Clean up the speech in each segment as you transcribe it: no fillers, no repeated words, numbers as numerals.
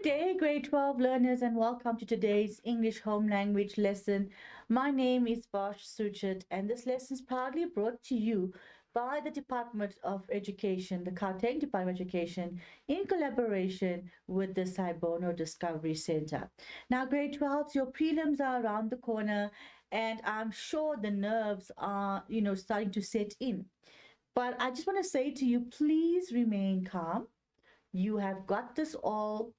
Good day, grade 12 learners, and welcome to today's English home language lesson. My name is Bosh Suchit, and this lesson is proudly brought to you by the Department of Education, the Gauteng Department of Education, in collaboration with the Cybono Discovery Center. Now, grade 12s, your prelims are around the corner, and I'm sure the nerves are, starting to set in. But I just want to say to you, please remain calm. You have got this all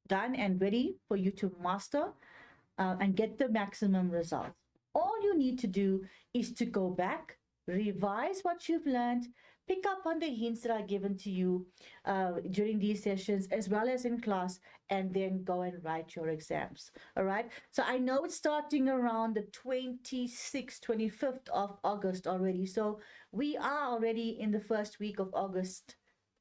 done and ready for you to master and get the maximum results. All you need to do is to go back, revise what you've learned, pick up on the hints that are given to you during these sessions as well as in class, and then go and write your exams. All right. So I know it's starting around the 26th, 25th of August already. So we are already in the first week of August,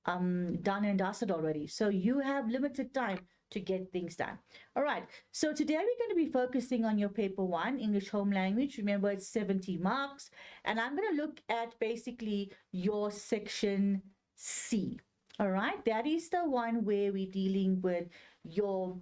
done and dusted already. So you have limited time to get things done. All right, so today we're going to be focusing on your paper 1, English home language. Remember, it's 70 marks, and I'm going to look at basically your section C. All right, that is the one where we're dealing with your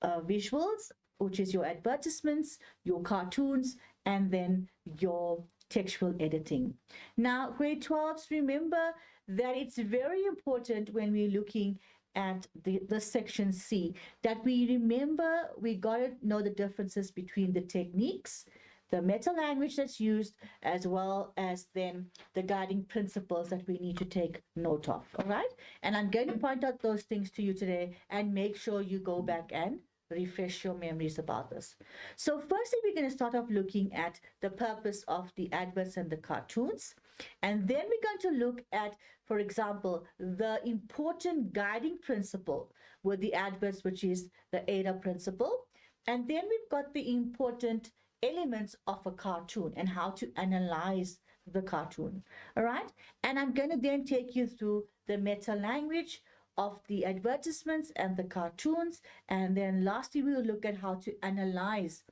visuals, which is your advertisements, your cartoons, and then your textual editing. Now, grade 12s, remember that it's very important when we're looking at the section C that we remember we got to know the differences between the techniques, the meta language that's used, as well as then the guiding principles that we need to take note of. All right, and I'm going to point out those things to you today and make sure you go back and refresh your memories about this. So firstly, we're going to start off looking at the purpose of the adverts and the cartoons. And then we're going to look at, for example, the important guiding principle with the adverts, which is the AIDA principle. And then we've got the important elements of a cartoon and how to analyze the cartoon. All right. And I'm going to then take you through the meta language of the advertisements and the cartoons. And then lastly, we will look at how to analyze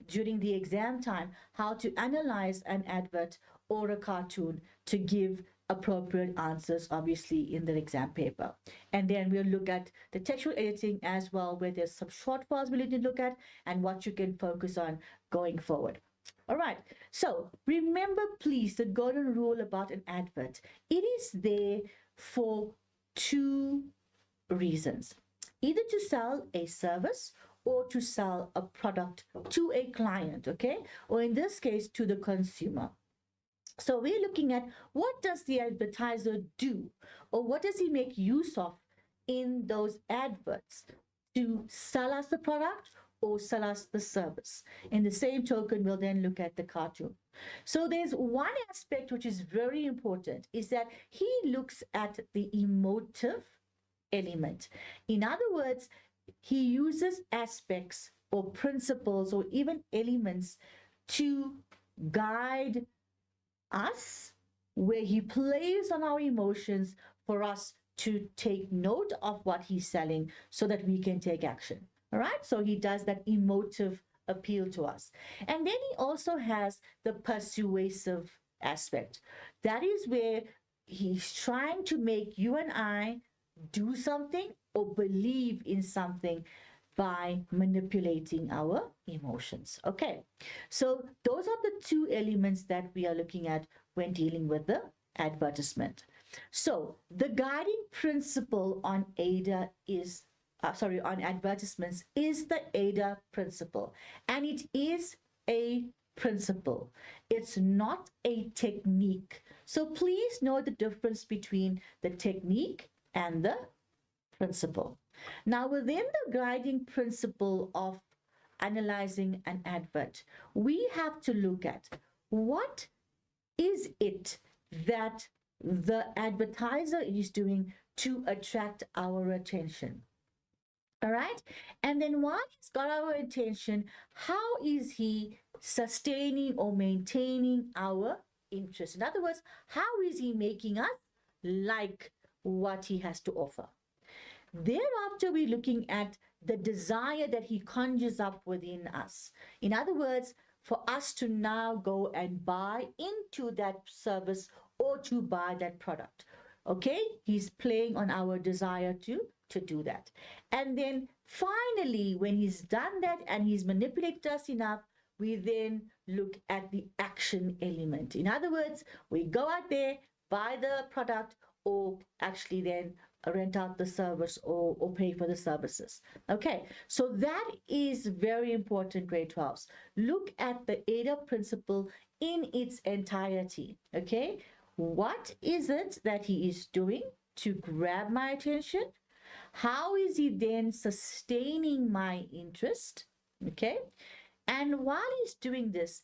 during the exam time, how to analyze an advert or a cartoon to give appropriate answers, obviously, in the exam paper. And then we'll look at the textual editing as well, where there's some shortfalls we need to look at and what you can focus on going forward. All right, so remember, please, the golden rule about an advert. It is there for two reasons: either to sell a service or to sell a product to a client, okay? Or in this case, to the consumer. So we're looking at what does the advertiser do, or what does he make use of in those adverts to sell us the product or sell us the service. In the same token, we'll then look at the cartoon. So there's one aspect which is very important, is that he looks at the emotive element. In other words, he uses aspects or principles or even elements to guide us, where he plays on our emotions for us to take note of what he's selling so that we can take action. All right, so he does that emotive appeal to us. And then he also has the persuasive aspect. That is where he's trying to make you and I do something or believe in something by manipulating our emotions. Okay, so those are the two elements that we are looking at when dealing with the advertisement. So the guiding principle on AIDA is, on advertisements is the AIDA principle, and it is a principle. It's not a technique. So please know the difference between the technique and the principle. Now, within the guiding principle of analyzing an advert, we have to look at what is it that the advertiser is doing to attract our attention. All right. And then once he's got our attention, how is he sustaining or maintaining our interest? In other words, how is he making us like what he has to offer? Thereafter, we're looking at the desire that he conjures up within us. In other words, for us to now go and buy into that service or to buy that product. Okay, he's playing on our desire to to do that. And then finally, when he's done that and he's manipulated us enough, we then look at the action element. In other words, we go out there, buy the product, or actually then rent out the service, or pay for the services. Okay, so that is very important, grade 12s. Look at the AIDA principle in its entirety. Okay, what is it that he is doing to grab my attention? How is he then sustaining my interest? Okay, and while he's doing this,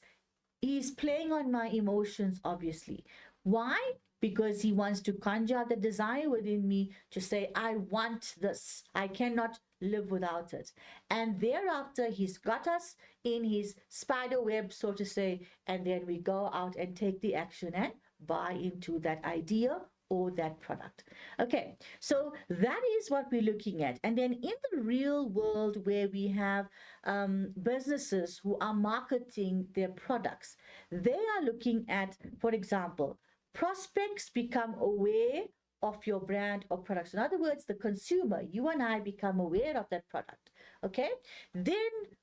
he's playing on my emotions, obviously. Why? Because he wants to conjure the desire within me to say, I want this. I cannot live without it. And thereafter, he's got us in his spider web, so to say, and then we go out and take the action and buy into that idea or that product. Okay, so that is what we're looking at. And then in the real world, where we have businesses who are marketing their products, they are looking at, for example, prospects become aware of your brand or products. In other words, the consumer, you and I, become aware of that product. Okay, then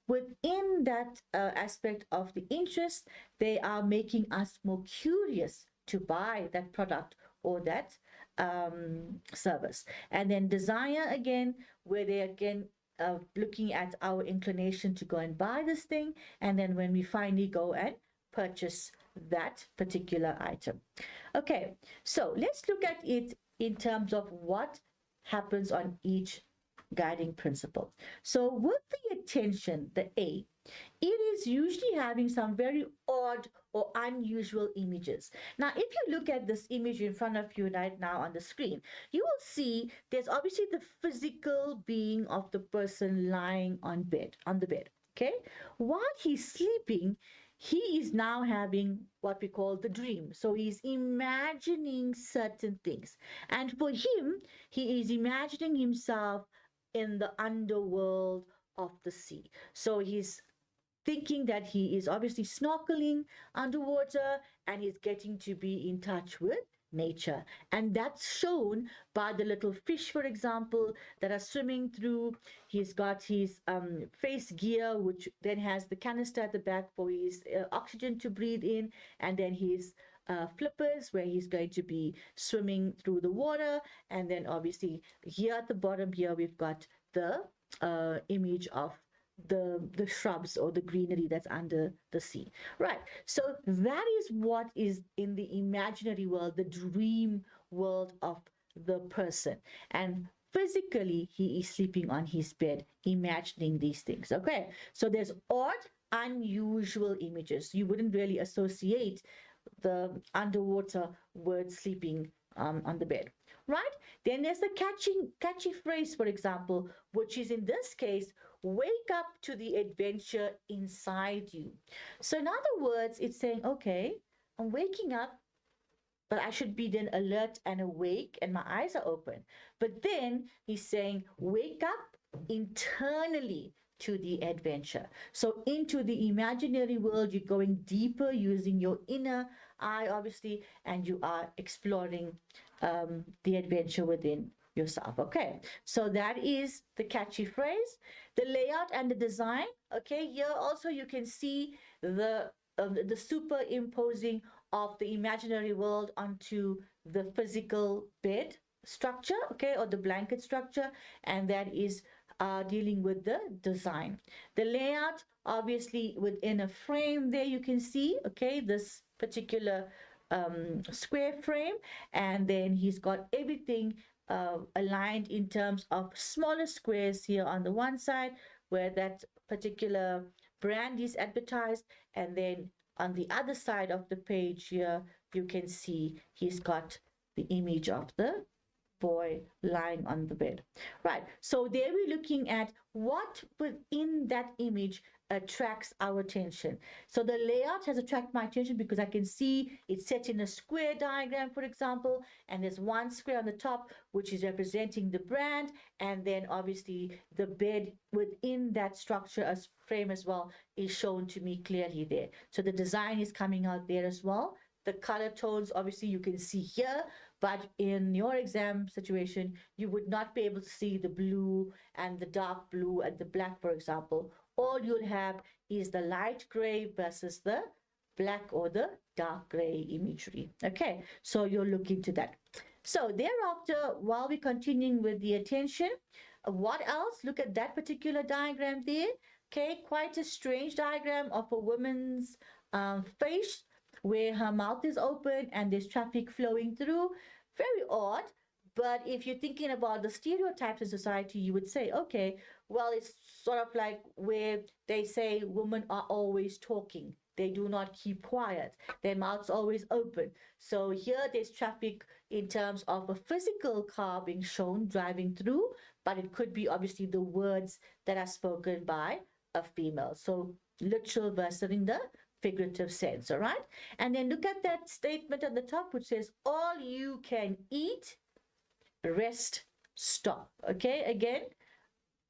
within that aspect of the interest, they are making us more curious to buy that product or that service. And then desire, again, where they again looking at our inclination to go and buy this thing, and then when we finally go and purchase that particular item. Okay, so let's look at it in terms of what happens on each guiding principle. So with the attention, the A, it is usually having some very odd or unusual images. Now, if you look at this image in front of you right now on the screen, you will see there's obviously the physical being of the person lying on the bed. Okay, while he's sleeping, he is now having what we call the dream. So he's imagining certain things. And for him, he is imagining himself in the underworld of the sea. So he's thinking that he is obviously snorkeling underwater and he's getting to be in touch with nature. And that's shown by the little fish, for example, that are swimming through. He's got his face gear, which then has the canister at the back for his oxygen to breathe in, and then his flippers, where he's going to be swimming through the water. And then obviously here at the bottom here, we've got the image of the shrubs or the greenery that's under the sea. Right, so that is what is in the imaginary world, the dream world of the person. And physically, he is sleeping on his bed, imagining these things. Okay, so there's odd, unusual images. You wouldn't really associate the underwater word sleeping on the bed. Right, then there's the catchy phrase, for example, which is in this case, wake up to the adventure inside you. So in other words, it's saying, okay, I'm waking up, but I should be then alert and awake and my eyes are open. But then he's saying, wake up internally to the adventure. So into the imaginary world, you're going deeper using your inner eye, obviously, and you are exploring the adventure within yourself. Okay, so that is the catchy phrase. The layout and the design. Okay, here also you can see the superimposing of the imaginary world onto the physical bed structure, okay, or the blanket structure, and that is dealing with the design. The layout, obviously within a frame there you can see, okay, this particular square frame, and then he's got everything aligned in terms of smaller squares here on the one side where that particular brand is advertised, and then on the other side of the page here you can see he's got the image of the boy lying on the bed. Right, so there we're looking at what within that image attracts our attention. So the layout has attracted my attention because I can see it's set in a square diagram, for example, and there's one square on the top which is representing the brand, and then obviously the bed within that structure as frame as well is shown to me clearly there. So the design is coming out there as well. The color tones, obviously you can see here But in your exam situation, you would not be able to see the blue and the dark blue and the black, for example. All you'll have is the light gray versus the black or the dark gray imagery. Okay, so you'll look into that. So thereafter, while we're continuing with the attention, what else? Look at that particular diagram there. Okay, quite a strange diagram of a woman's face where her mouth is open and there's traffic flowing through. Very odd. But if you're thinking about the stereotypes in society, you would say, okay, well, it's sort of like where they say women are always talking. They do not keep quiet. Their mouth's always open. So here there's traffic in terms of a physical car being shown driving through, but it could be obviously the words that are spoken by a female. So literal versus in the figurative sense, all right? And then look at that statement at the top which says, all you can eat, rest, stop. Okay, again,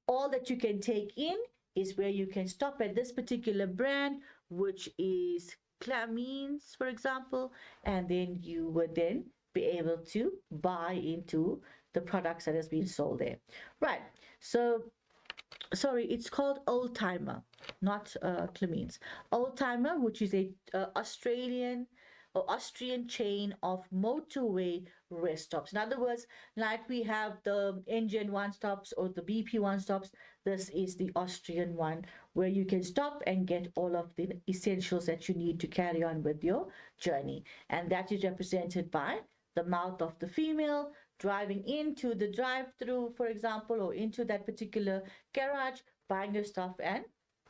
all that you can take in is where you can stop at this particular brand, which is Clamines, for example, and then you would then be able to buy into the products that has been sold there. Right, so sorry, it's called Old Timer, not Clamines. Old Timer, which is a Austrian chain of motorway rest stops. In other words, like we have the engine one stops or the BP one stops, this is the Austrian one where you can stop and get all of the essentials that you need to carry on with your journey. And that is represented by the mouth of the female driving into the drive-through, for example, or into that particular garage, buying your stuff and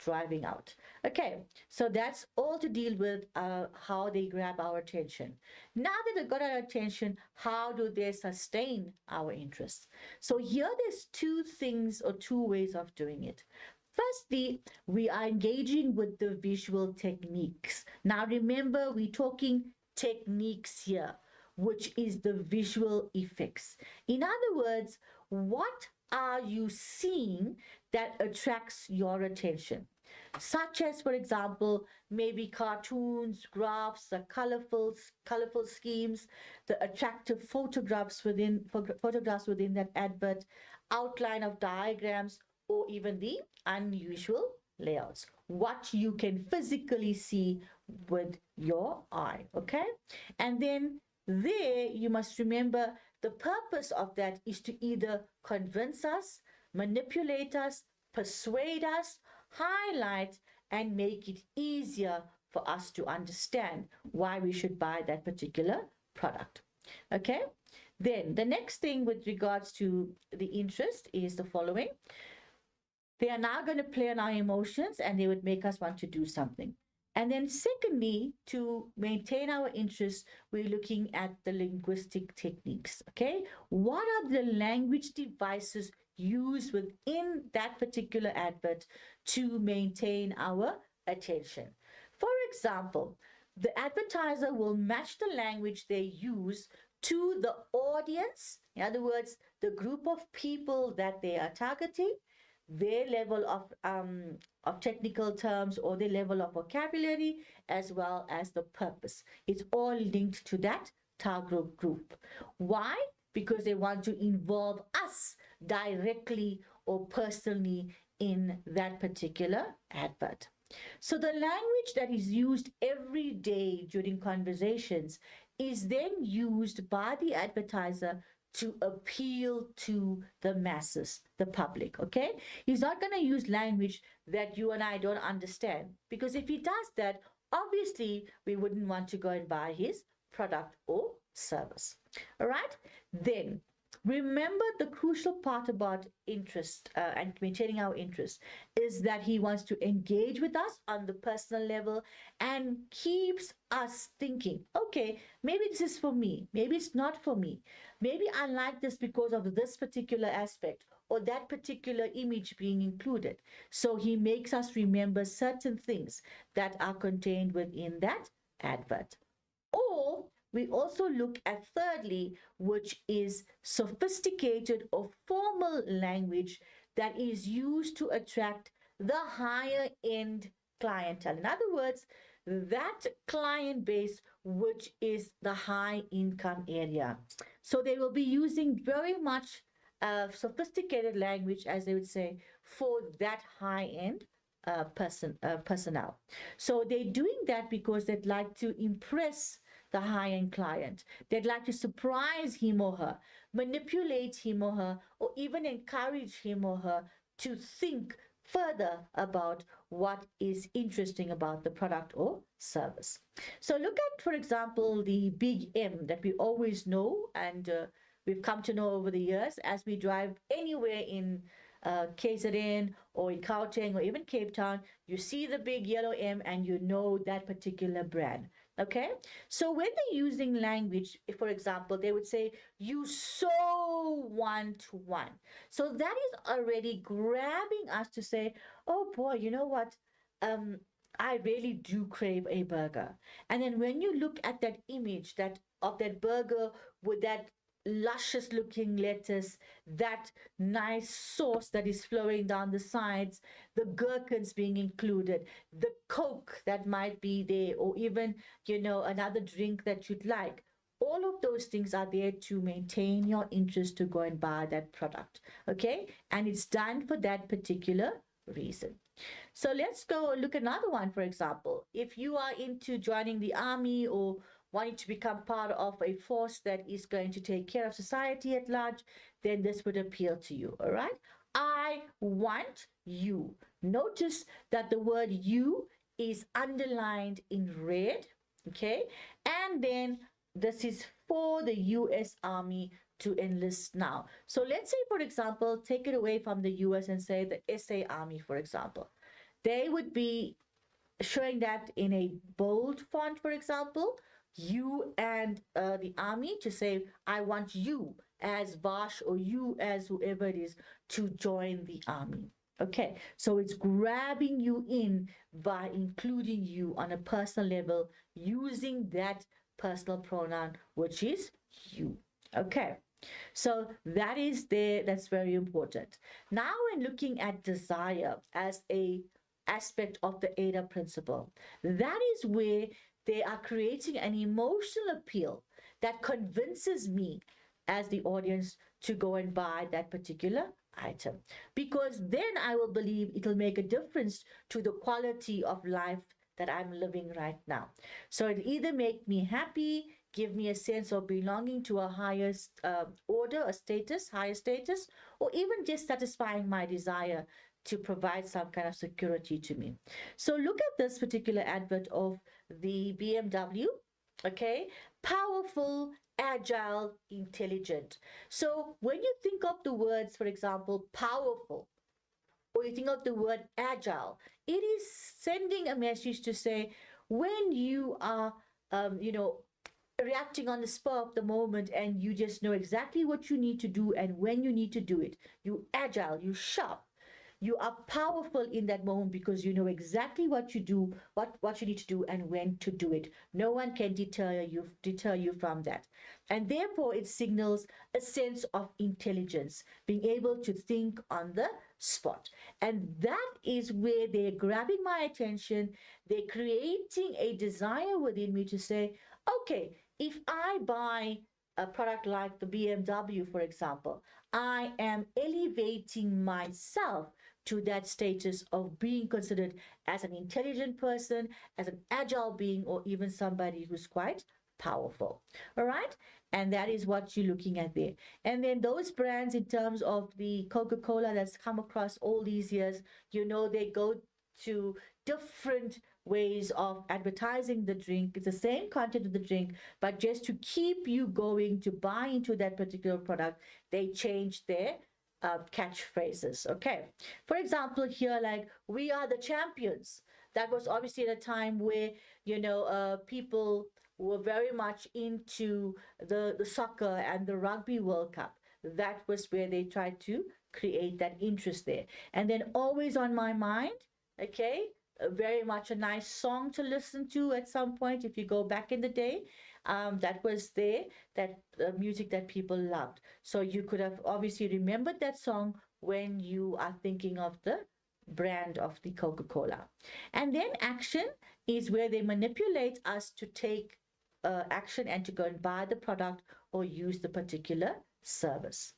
driving out. Okay, so that's all to deal with how they grab our attention. Now that they've got our attention, how do they sustain our interest? So here there's two things or two ways of doing it. Firstly, we are engaging with the visual techniques. Now remember, we're talking techniques here, which is the visual effects. In other words, what are you seeing that attracts your attention? Such as, for example, maybe cartoons, graphs, the colorful schemes, the attractive photographs within that advert, outline of diagrams, or even the unusual layouts. What you can physically see with your eye, okay? And then there you must remember the purpose of that is to either convince us, manipulate us, persuade us, highlight, and make it easier for us to understand why we should buy that particular product. Okay, then the next thing with regards to the interest is the following. They are now going to play on our emotions and they would make us want to do something. And then secondly, to maintain our interest, we're looking at the linguistic techniques, okay? What are the language devices used within that particular advert to maintain our attention? For example, the advertiser will match the language they use to the audience, in other words, the group of people that they are targeting, their level of technical terms or their level of vocabulary, as well as the purpose. It's all linked to that target group. Why? Because they want to involve us directly or personally in that particular advert. So the language that is used every day during conversations is then used by the advertiser to appeal to the masses, the public, okay? He's not going to use language that you and I don't understand, because if he does that, obviously we wouldn't want to go and buy his product or service. All right? Then remember, the crucial part about interest and maintaining our interest is that he wants to engage with us on the personal level and keeps us thinking, okay, maybe this is for me, maybe it's not for me, maybe I like this because of this particular aspect or that particular image being included. So he makes us remember certain things that are contained within that advert. Or we also look at thirdly, which is sophisticated or formal language that is used to attract the higher end clientele. In other words, that client base which is the high income area. So they will be using very much sophisticated language, as they would say, for that high end personnel. So they're doing that because they'd like to impress the high end client. They'd like to surprise him or her, manipulate him or her, or even encourage him or her to think further about what is interesting about the product or service. So look at, for example, the big M that we always know and we've come to know over the years as we drive anywhere in KZN or in Gauteng or even Cape Town. You see the big yellow M and you know that particular brand. Okay, so when they're using language, for example, they would say, you so want one. So that is already grabbing us to say, oh boy, you know what? I really do crave a burger. And then when you look at that image that of that burger with that luscious looking lettuce, that nice sauce that is flowing down the sides, the gherkins being included, the Coke that might be there, or even, another drink that you'd like. All of those things are there to maintain your interest to go and buy that product. Okay. And it's done for that particular reason. So let's go look at another one, for example. If you are into joining the army or wanting to become part of a force that is going to take care of society at large, then this would appeal to you, all right? I want you. Notice that the word you is underlined in red, okay? And then this is for the US Army to enlist now. So let's say, for example, take it away from the US and say the SA Army, for example. They would be showing that in a bold font, for example, you and the army, to say, I want you as Vash or you as whoever it is to join the army. Okay, so it's grabbing you in by including you on a personal level using that personal pronoun, which is you. Okay, so that is there. That's very important. Now, when looking at desire as a aspect of the AIDA principle, that is where they are creating an emotional appeal that convinces me as the audience to go and buy that particular item, because then I will believe it'll make a difference to the quality of life that I'm living right now. So it'll either make me happy, give me a sense of belonging to a higher order, a status, higher status, or even just satisfying my desire to provide some kind of security to me. So look at this particular advert of the BMW, okay? Powerful, agile, intelligent. So when you think of the words, for example, powerful, or you think of the word agile, it is sending a message to say, when you are, reacting on the spur of the moment and you just know exactly what you need to do and when you need to do it, you agile, you sharp, you are powerful in that moment because you know exactly what you do, what you need to do and when to do it. No one can deter you from that. And therefore it signals a sense of intelligence, being able to think on the spot. And that is where they're grabbing my attention. They're creating a desire within me to say, okay, if I buy a product like the BMW, for example, I am elevating myself to that status of being considered as an intelligent person, as an agile being, or even somebody who's quite powerful. All right. And that is what you're looking at there. And then those brands, in terms of the Coca-Cola that's come across all these years, they go to different ways of advertising the drink. It's the same content of the drink, but just to keep you going to buy into that particular product, they change their catchphrases. Okay, for example, here, like, we are the champions. That was obviously at a time where people were very much into the soccer and the Rugby World Cup. That was where they tried to create that interest there. And then Always on My Mind, okay, very much a nice song to listen to at some point if you go back in the day. That was there, that music that people loved. So you could have obviously remembered that song when you are thinking of the brand of the Coca-Cola. And then action is where they manipulate us to take action and to go and buy the product or use the particular service.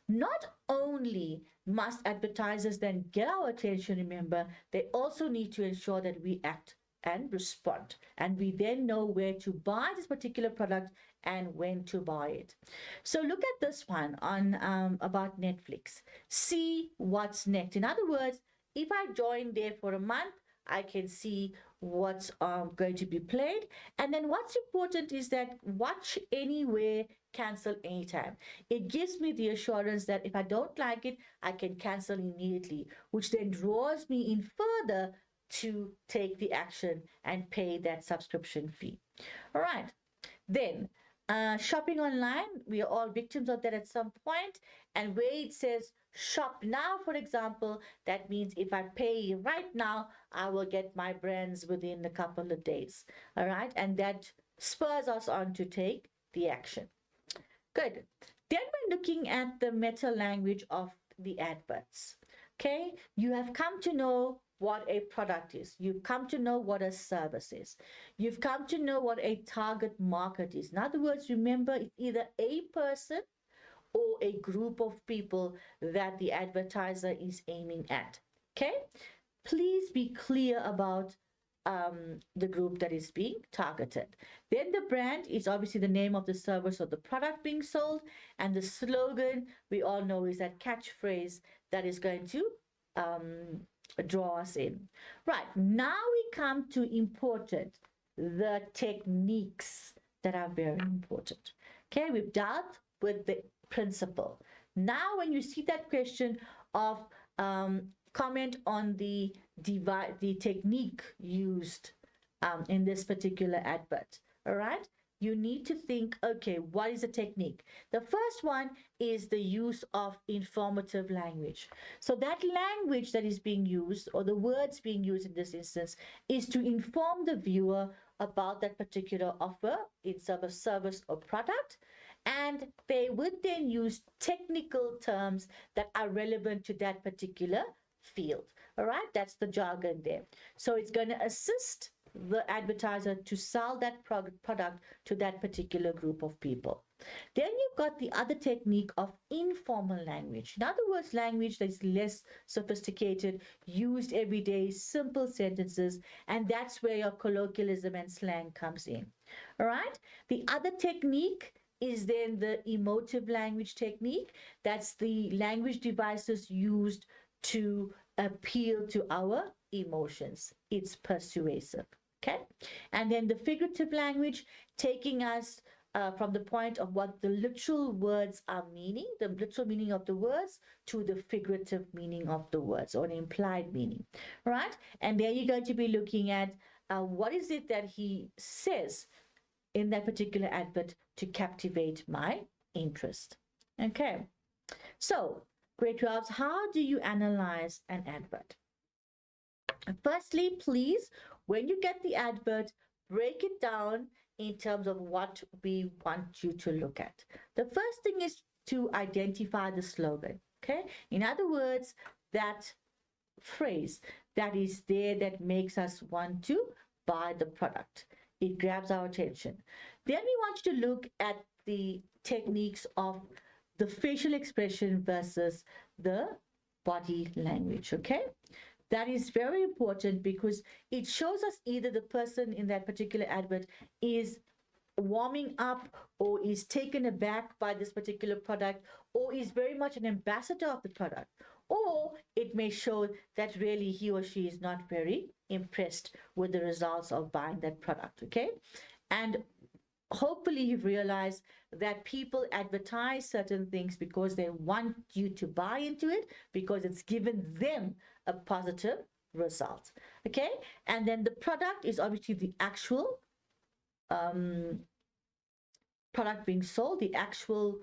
Not only must advertisers then get our attention, remember, they also need to ensure that we act and respond, and we then know where to buy this particular product and when to buy it. So look at this one on about Netflix. See what's next. In other words, if I join there for a month, I can see what's going to be played. And then what's important is that watch anywhere, cancel anytime. It gives me the assurance that if I don't like it, I can cancel immediately, which then draws me in further to take the action and pay that subscription fee. All right. Then shopping online, we are all victims of that at some point. And where it says shop now, for example, that means if I pay right now, I will get my brands within a couple of days. All right. And that spurs us on to take the action. Good. Then we're looking at the meta language of the adverts. Okay. You have come to know what a product is. You've come to know what a service is. You've come to know what a target market is. In other words, remember, it's either a person or a group of people that the advertiser is aiming at. Okay? Please be clear about the group that is being targeted. Then the brand is obviously the name of the service or the product being sold. And the slogan, we all know, is that catchphrase that is going to draw us in. Right, now we come to the techniques that are very important. Okay, we've dealt with the principle. Now when you see that question of comment on the technique used in this particular advert, all right, you need to think, okay, what is a technique? The first one is the use of informative language. So that language that is being used, or the words being used in this instance, is to inform the viewer about that particular offer in service or product. And they would then use technical terms that are relevant to that particular field. All right, that's the jargon there. So it's going to assist the advertiser to sell that product to that particular group of people. Then you've got the other technique of informal language. In other words, language that is less sophisticated, used every day, simple sentences, and that's where your colloquialism and slang comes in. All right. The other technique is then the emotive language technique. That's the language devices used to appeal to our emotions. It's persuasive. Okay, and then the figurative language, taking us from the point of what the literal words are meaning, the literal meaning of the words, to the figurative meaning of the words, or an implied meaning, right? And there you're going to be looking at what is it that he says in that particular advert to captivate my interest. Okay, so grade 12s, how do you analyze an advert? Firstly, please, when you get the advert, break it down in terms of what we want you to look at. The first thing is to identify the slogan, okay? In other words, that phrase that is there that makes us want to buy the product. It grabs our attention. Then we want you to look at the techniques of the facial expression versus the body language, okay? That is very important because it shows us either the person in that particular advert is warming up or is taken aback by this particular product or is very much an ambassador of the product, or it may show that really he or she is not very impressed with the results of buying that product, okay? And hopefully you've realized that people advertise certain things because they want you to buy into it, because it's given them a positive result, okay? And then the product is obviously the actual product being sold, the actual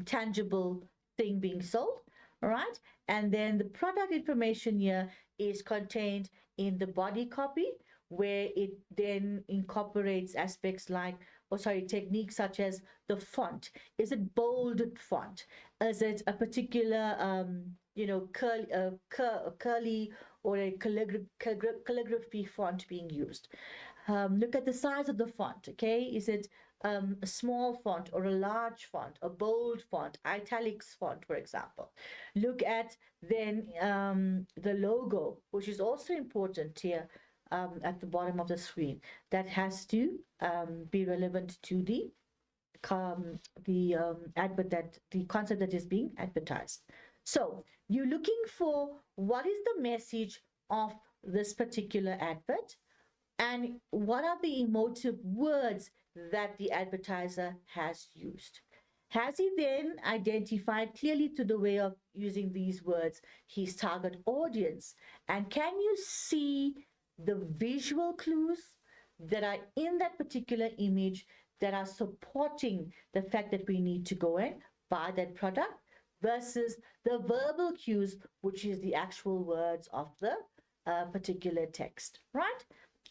tangible thing being sold, all right? And then the product information here is contained in the body copy, where it then incorporates aspects like, techniques such as the font. Is it bolded font? Is it a particular, curly or a calligraphy font being used? Look at the size of the font. Okay, is it a small font or a large font, a bold font, italics font, for example? Look at then the logo, which is also important here at the bottom of the screen. That has to be relevant to the advert, that the concept that is being advertised. So you're looking for what is the message of this particular advert, and what are the emotive words that the advertiser has used. Has he then identified clearly to the way of using these words his target audience? And can you see the visual clues that are in that particular image that are supporting the fact that we need to go and buy that product, versus the verbal cues, which is the actual words of the particular text, right?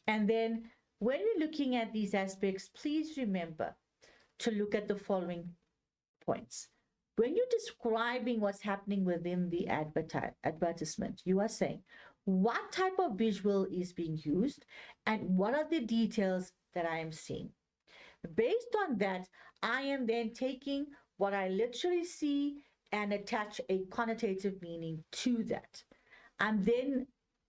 And then when we're looking at these aspects, please remember to look at the following points. When you're describing what's happening within the advertisement, you are saying what type of visual is being used and what are the details that I am seeing. Based on that, I am then taking what I literally see and attach a connotative meaning to that. And then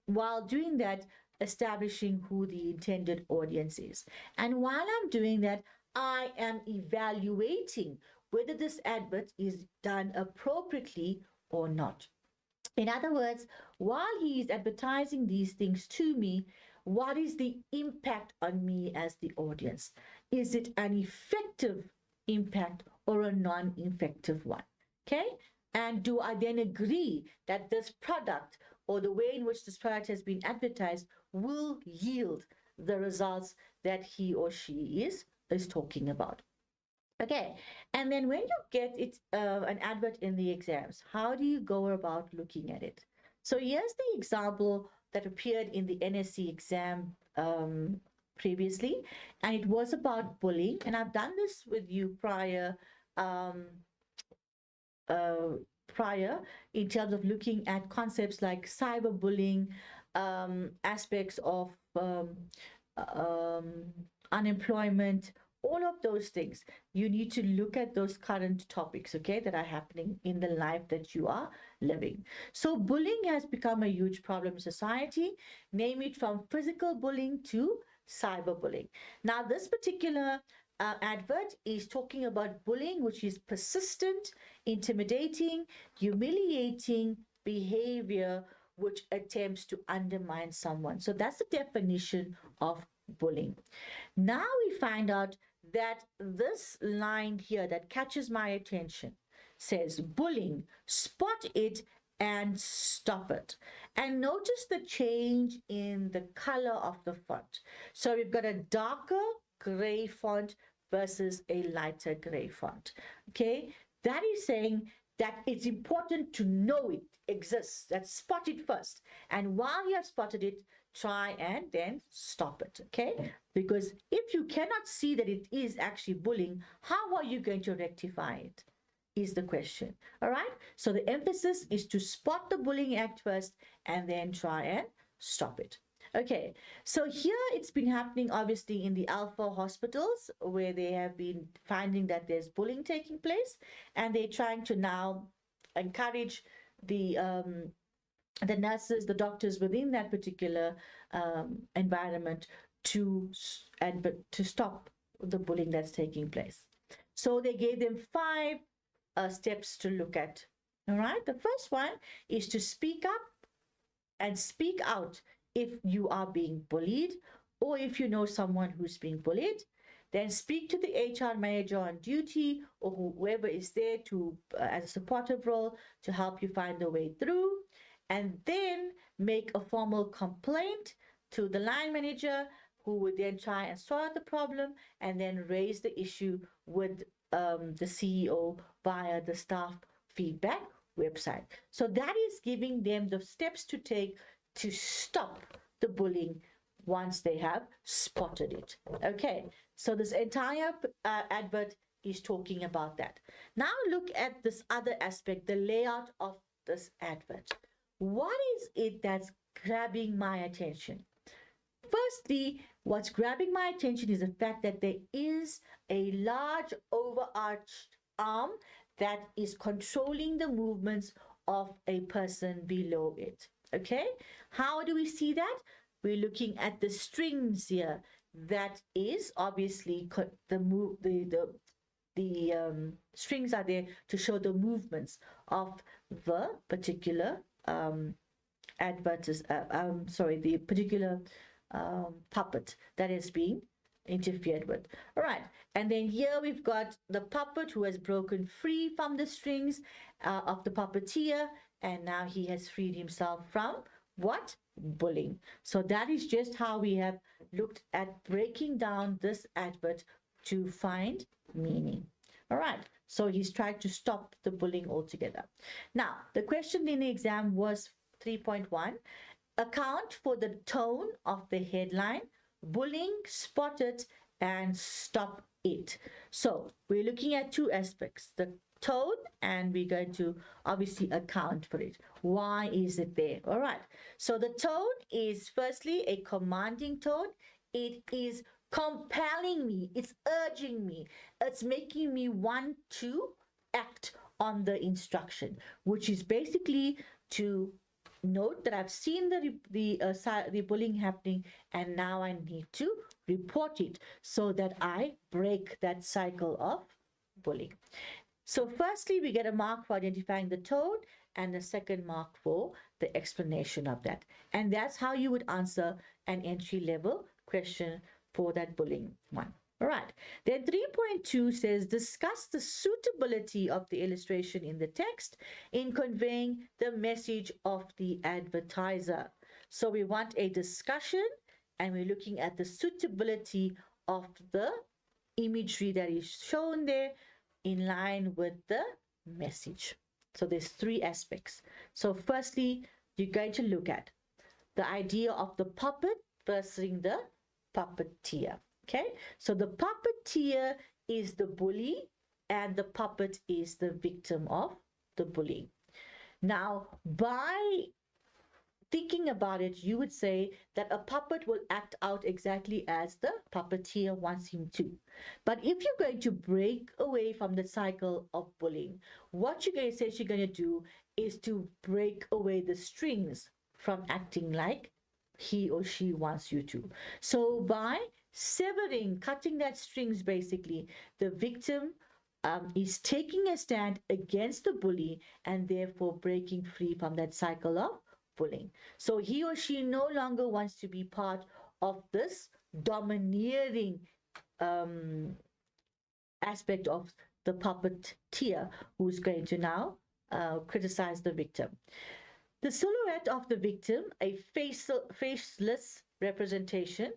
while doing that, establishing who the intended audience is. And while I'm doing that, I am evaluating whether this advert is done appropriately or not. In other words, while he is advertising these things to me, what is the impact on me as the audience? Is it an effective impact or a non-effective one? Okay. And do I then agree that this product or the way in which this product has been advertised will yield the results that he or she is talking about? Okay, and then when you get it an advert in the exams, how do you go about looking at it? So here's the example that appeared in the NSC exam previously, and it was about bullying. And I've done this with you prior in terms of looking at concepts like cyberbullying, aspects of unemployment, all of those things. You need to look at those current topics, okay, that are happening in the life that you are living. So bullying has become a huge problem in society, name it from physical bullying to cyberbullying. Now, this particular advert is talking about bullying, which is persistent, intimidating, humiliating behavior which attempts to undermine someone. So that's the definition of bullying. Now we find out that this line here that catches my attention says bullying, spot it and stop it. And notice the change in the color of the font. So we've got a darker gray font versus a lighter gray font. Okay, that is saying that it's important to know it exists, that spot it first. And while you have spotted it, try and then stop it, okay? Because if you cannot see that it is actually bullying, how are you going to rectify it, is the question, all right? So the emphasis is to spot the bullying act first and then try and stop it. Okay, so here it's been happening obviously in the alpha hospitals where they have been finding that there's bullying taking place, and they're trying to now encourage the nurses, the doctors within that particular environment to stop the bullying that's taking place. So they gave them 5 steps to look at. All right, the first one is to speak up and speak out if you are being bullied, or if you know someone who's being bullied. Then speak to the HR manager on duty or whoever is there to as a supportive role to help you find the way through, and then make a formal complaint to the line manager, who would then try and sort out the problem and then raise the issue with the CEO via the staff feedback website. So that is giving them the steps to take to stop the bullying once they have spotted it. Okay, so this entire advert is talking about that. Now look at this other aspect, the layout of this advert. What is it that's grabbing my attention? Firstly, what's grabbing my attention is the fact that there is a large overarched arm that is controlling the movements of a person below it. Okay, how do we see that? We're looking at the strings here. That is obviously the strings are there to show the movements of the particular the particular puppet that is being interfered with. All right, and then here we've got the puppet who has broken free from the strings of the puppeteer, and now he has freed himself from what? Bullying. So that is just how we have looked at breaking down this advert to find meaning. All right, so he's tried to stop the bullying altogether. Now, the question in the exam was 3.1. Account for the tone of the headline, bullying spotted, and stop it. So we're looking at two aspects, the tone, and we're going to obviously account for it. Why is it there? All right, so the tone is firstly a commanding tone. It is compelling me, it's urging me, it's making me want to act on the instruction, which is basically to note that I've seen the bullying happening, and now I need to report it so that I break that cycle of bullying. So firstly, we get a mark for identifying the tone, and a second mark for the explanation of that. And that's how you would answer an entry-level question for that bullying one. All right, then 3.2 says discuss the suitability of the illustration in the text in conveying the message of the advertiser. So we want a discussion, and we're looking at the suitability of the imagery that is shown there in line with the message. So there's three aspects. So firstly, you're going to look at the idea of the puppet versus the puppeteer. Okay, so the puppeteer is the bully and the puppet is the victim of the bullying. Now, by thinking about it, you would say that a puppet will act out exactly as the puppeteer wants him to. But if you're going to break away from the cycle of bullying, what you're going to say you're going to do is to break away the strings from acting like he or she wants you to. So by severing, cutting that strings, basically, the victim is taking a stand against the bully and therefore breaking free from that cycle of bullying. So he or she no longer wants to be part of this domineering aspect of the puppeteer who's going to now criticize the victim. The silhouette of the victim, a faceless representation,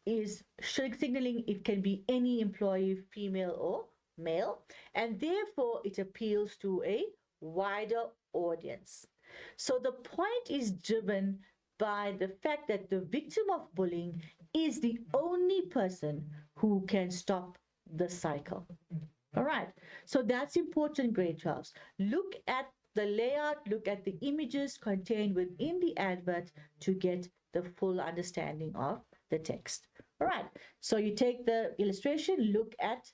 is signaling it can be any employee, female or male, and therefore it appeals to a wider audience. So the point is driven by the fact that the victim of bullying is the only person who can stop the cycle. All right, so that's important, grade 12s. Look at the layout, look at the images contained within the advert to get the full understanding of the text. All right, so you take the illustration, look at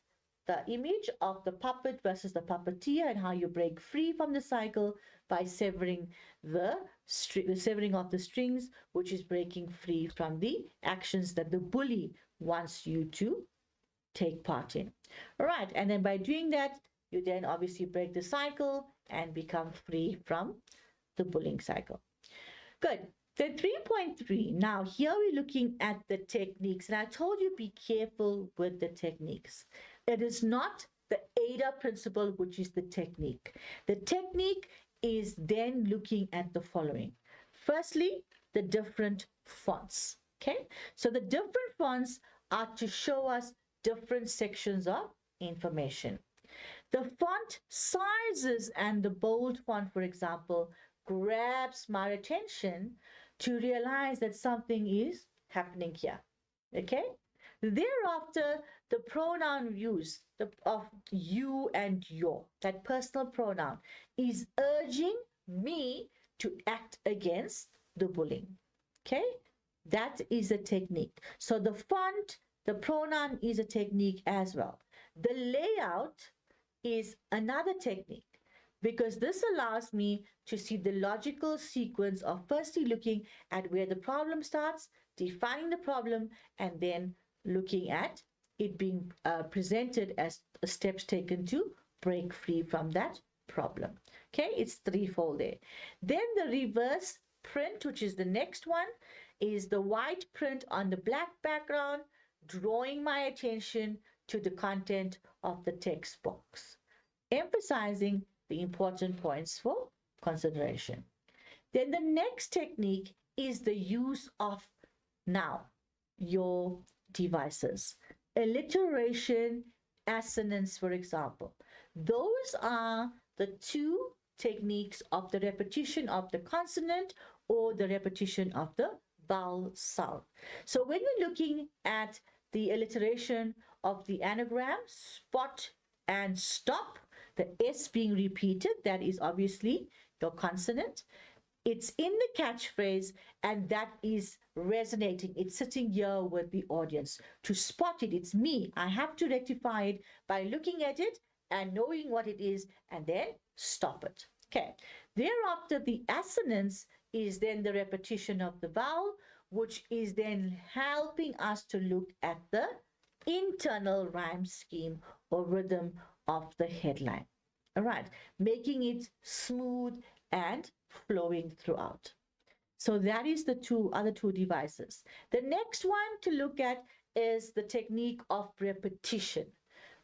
the image of the puppet versus the puppeteer and how you break free from the cycle by severing the severing of the strings, which is breaking free from the actions that the bully wants you to take part in. All right, and then by doing that, you then obviously break the cycle and become free from the bullying cycle. Good. Then 3.3, now here we're looking at the techniques, and I told you be careful with the techniques. It is not the AIDA principle, which is the technique. The technique is then looking at the following. Firstly, the different fonts, okay? So the different fonts are to show us different sections of information. The font sizes and the bold font, for example, grabs my attention to realize that something is happening here, okay? Thereafter, the pronoun use of you and your, that personal pronoun, is urging me to act against the bullying, okay? That is a technique. So the font, the pronoun is a technique as well. The layout is another technique because this allows me to see the logical sequence of firstly looking at where the problem starts, defining the problem, and then looking at it being presented as steps taken to break free from that problem. Okay, it's threefold there. Then the reverse print, which is the next one, is the white print on the black background, drawing my attention to the content of the text box, emphasizing the important points for consideration. Then the next technique is the use of now your devices. Alliteration, assonance, for example. Those are the two techniques of the repetition of the consonant or the repetition of the vowel sound. So when you're looking at the alliteration of the anagram, spot and stop, the S being repeated, that is obviously your consonant. It's in the catchphrase and that is resonating. It's sitting here with the audience. To spot it, it's me. I have to rectify it by looking at it and knowing what it is and then stop it. Okay. Thereafter, the assonance is then the repetition of the vowel, which is then helping us to look at the internal rhyme scheme or rhythm of the headline. All right, making it smooth and flowing throughout. So that is the other two devices. The next one to look at is the technique of repetition.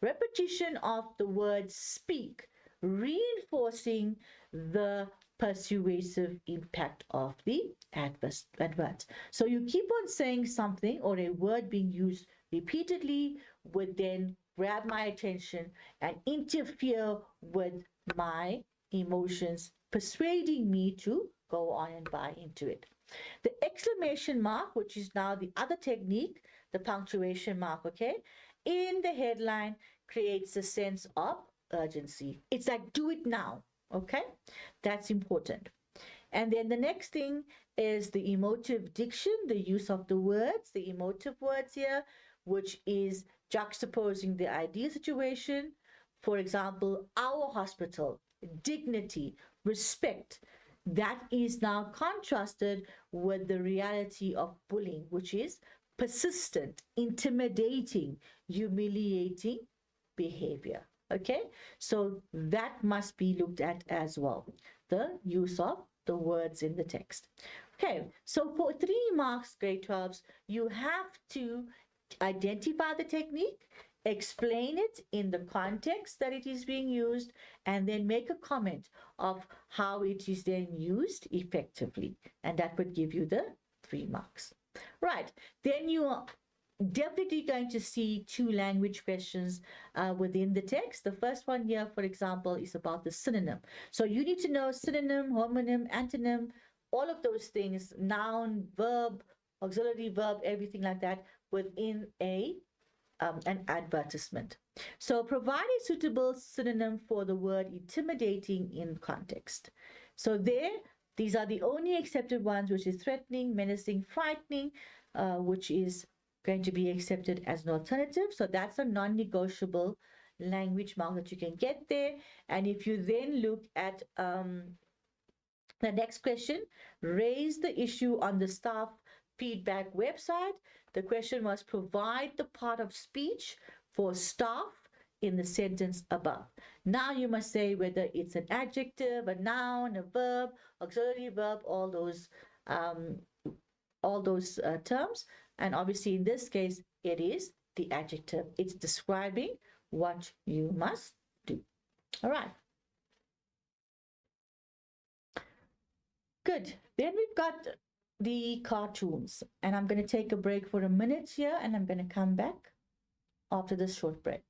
Repetition of the word speak, reinforcing the persuasive impact of the advert. So you keep on saying something or a word being used repeatedly would then grab my attention and interfere with my emotions, persuading me to go on and buy into it. The exclamation mark, which is now the other technique, the punctuation mark, okay, in the headline creates a sense of urgency. It's like, do it now, okay? That's important. And then the next thing is the emotive diction, the use of the words, the emotive words here, which is juxtaposing the ideal situation. For example, our hospital, dignity, respect. That is now contrasted with the reality of bullying, which is persistent, intimidating, humiliating behavior. Okay, so that must be looked at as well, the use of the words in the text. Okay, so for 3 marks, grade 12s, you have to identify the technique, explain it in the context that it is being used, and then make a comment of how it is then used effectively. And that would give you the 3 marks. Right, then you are definitely going to see 2 language questions within the text. The first one here, for example, is about the synonym. So you need to know synonym, homonym, antonym, all of those things, noun, verb, auxiliary verb, everything like that within an advertisement. So provide a suitable synonym for the word intimidating in context. So these are the only accepted ones, which is threatening, menacing, frightening, which is going to be accepted as an alternative. So that's a non-negotiable language mark that you can get there. And if you then look at the next question, raise the issue on the staff feedback website. The question was provide the part of speech for staff in the sentence above. Now you must say whether it's an adjective, a noun, a verb, auxiliary verb, all those terms. And obviously in this case, it is the adjective. It's describing what you must do. All right. Good. Then we've got the cartoons. And I'm going to take a break for a minute here and I'm going to come back after this short break.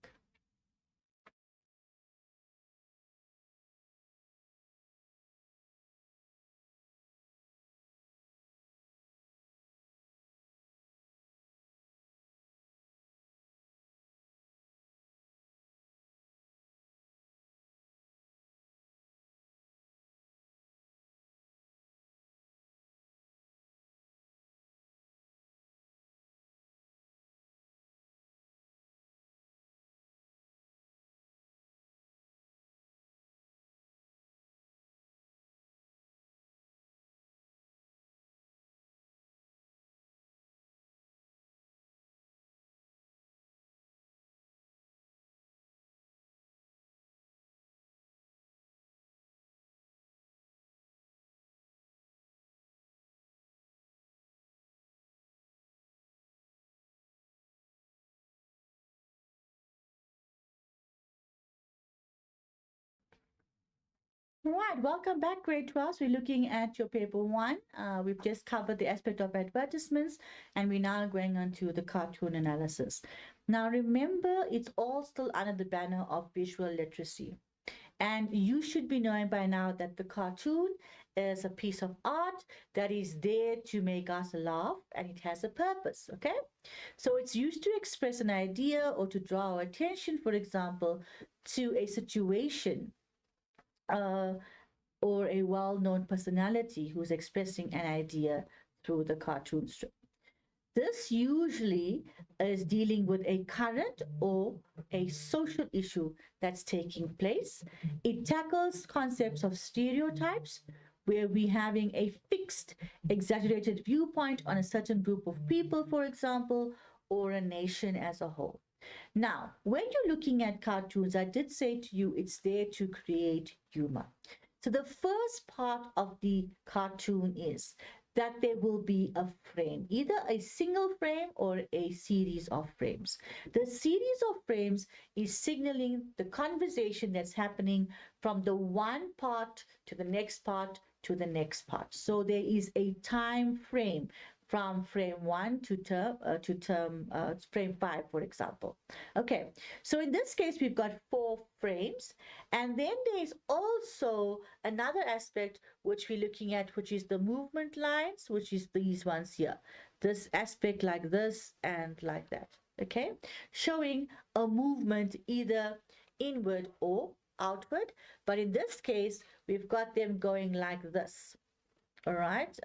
Right, welcome back, grade 12. So we're looking at your paper one. We've just covered the aspect of advertisements, and we're now going on to the cartoon analysis. Now, remember, it's all still under the banner of visual literacy. And you should be knowing by now that the cartoon is a piece of art that is there to make us laugh, and it has a purpose, okay? So it's used to express an idea or to draw our attention, for example, to a situation. Or a well-known personality who's expressing an idea through the cartoon strip. This usually is dealing with a current or a social issue that's taking place. It tackles concepts of stereotypes, where we're having a fixed, exaggerated viewpoint on a certain group of people, for example, or a nation as a whole. Now, when you're looking at cartoons, I did say to you, it's there to create humor. So the first part of the cartoon is that there will be a frame, either a single frame or a series of frames. The series of frames is signaling the conversation that's happening from the one part to the next part to the next part. So there is a time frame from frame 1 to frame 5, for example. Okay, so in this case, we've got 4 frames. And then there's also another aspect which we're looking at, which is the movement lines, which is these ones here. This aspect like this and like that, okay? Showing a movement either inward or outward. But in this case, we've got them going like this, all right?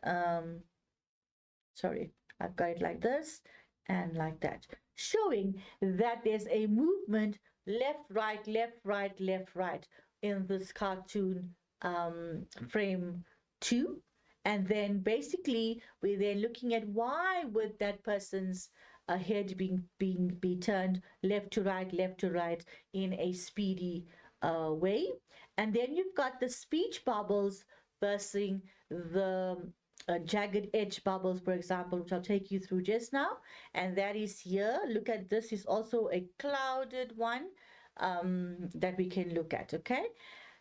Sorry, I've got it like this and like that, showing that there's a movement left, right, left, right, left, right in this cartoon frame 2. And then basically we're then looking at why would that person's head be turned left to right in a speedy way. And then you've got the speech bubbles versus the jagged edge bubbles, for example, which I'll take you through just now. And that is here. Look at this, is also a clouded one that we can look at, okay?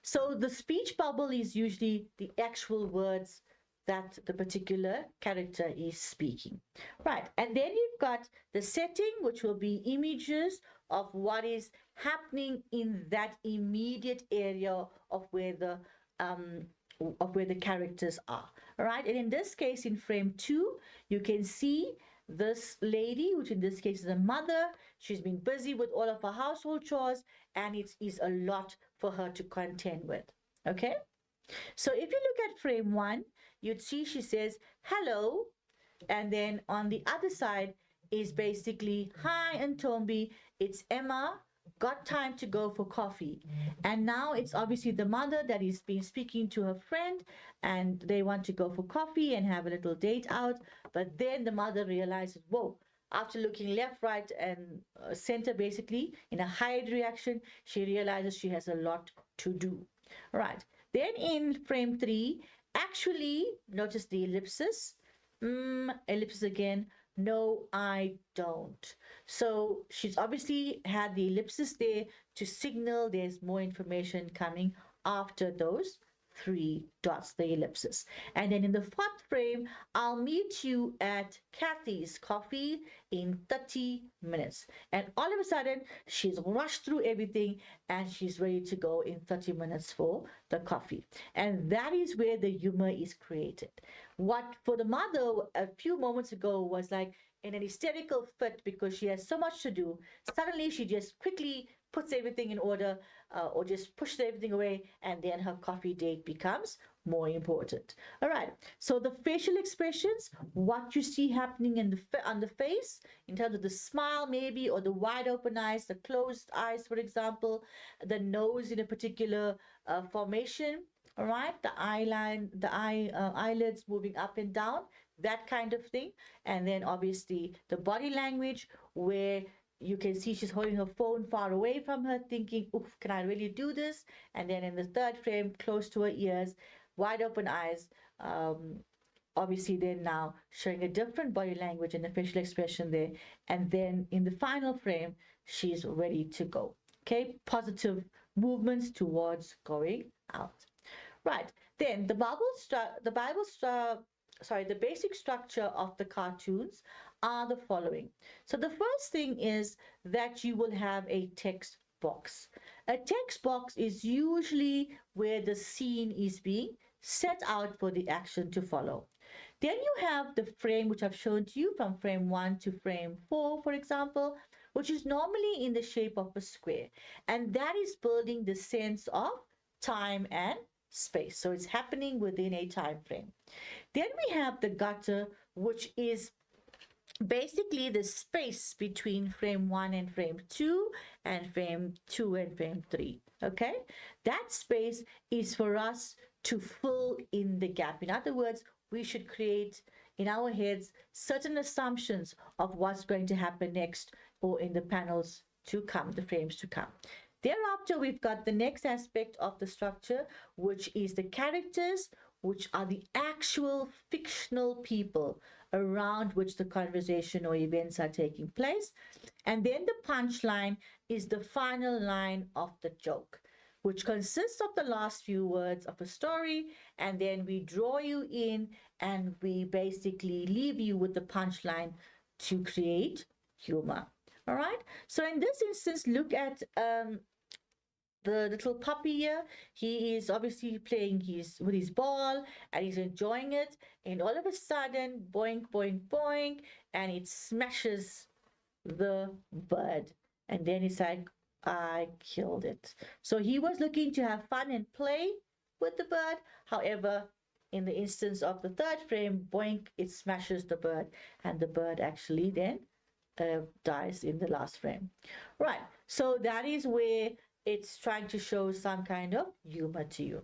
So the speech bubble is usually the actual words that the particular character is speaking. Right, and then you've got the setting, which will be images of what is happening in that immediate area of where the characters are. All right, and in this case, in frame 2, you can see this lady, which in this case is a mother. She's been busy with all of her household chores, and it is a lot for her to contend with. Okay, so if you look at frame 1, you'd see she says hello, and then on the other side is basically hi Ntombi, it's Emma, got time to go for coffee. And now it's obviously the mother that is been speaking to her friend, and they want to go for coffee and have a little date out. But then the mother realizes, whoa, after looking left, right, and center, basically in a hide reaction, she realizes she has a lot to do. Right, then in frame 3, actually notice the ellipsis. Ellipsis again. No, I don't. So she's obviously had the ellipsis there to signal there's more information coming after those 3 dots, the ellipsis. And then in the 4th frame, I'll meet you at Kathy's coffee in 30 minutes. And all of a sudden, she's rushed through everything and she's ready to go in 30 minutes for the coffee. And that is where the humor is created. What for the mother a few moments ago was like in an hysterical fit because she has so much to do, suddenly she just quickly puts everything in order or just pushes everything away, and then her coffee date becomes more important. All right, so the facial expressions, what you see happening in on the face in terms of the smile maybe, or the wide open eyes, the closed eyes, for example, the nose in a particular formation. All right, the eyelids moving up and down, that kind of thing. And then obviously the body language, where you can see she's holding her phone far away from her, thinking, oof, can I really do this? And then in the 3rd frame, close to her ears, wide open eyes, obviously then now showing a different body language and the facial expression there. And then in the final frame, she's ready to go. Okay, positive movements towards going out. Right. Then the basic structure of the cartoons are the following. So the first thing is that you will have a text box. A text box is usually where the scene is being set out for the action to follow. Then you have the frame, which I've shown to you, from frame 1 to frame 4, for example, which is normally in the shape of a square. And that is building the sense of time and space. So it's happening within a time frame. Then we have the gutter, which is basically the space between frame 1 and frame 2 and frame 2 and frame 3. Okay, that space is for us to fill in the gap. In other words, we should create in our heads certain assumptions of what's going to happen next, or in the panels to come, the frames to come. Thereafter, we've got the next aspect of the structure, which is the characters, which are the actual fictional people around which the conversation or events are taking place. And then the punchline is the final line of the joke, which consists of the last few words of a story, and then we draw you in and we basically leave you with the punchline to create humor. All right, so in this instance, look at the little puppy here. He is obviously playing with his ball and he's enjoying it, and all of a sudden, boink, boink, boink, and it smashes the bird, and then he's like, I killed it. So he was looking to have fun and play with the bird. However, in the instance of the third frame, boink, it smashes the bird, and the bird actually then dies in the last frame. Right, so that is where it's trying to show some kind of humor to you.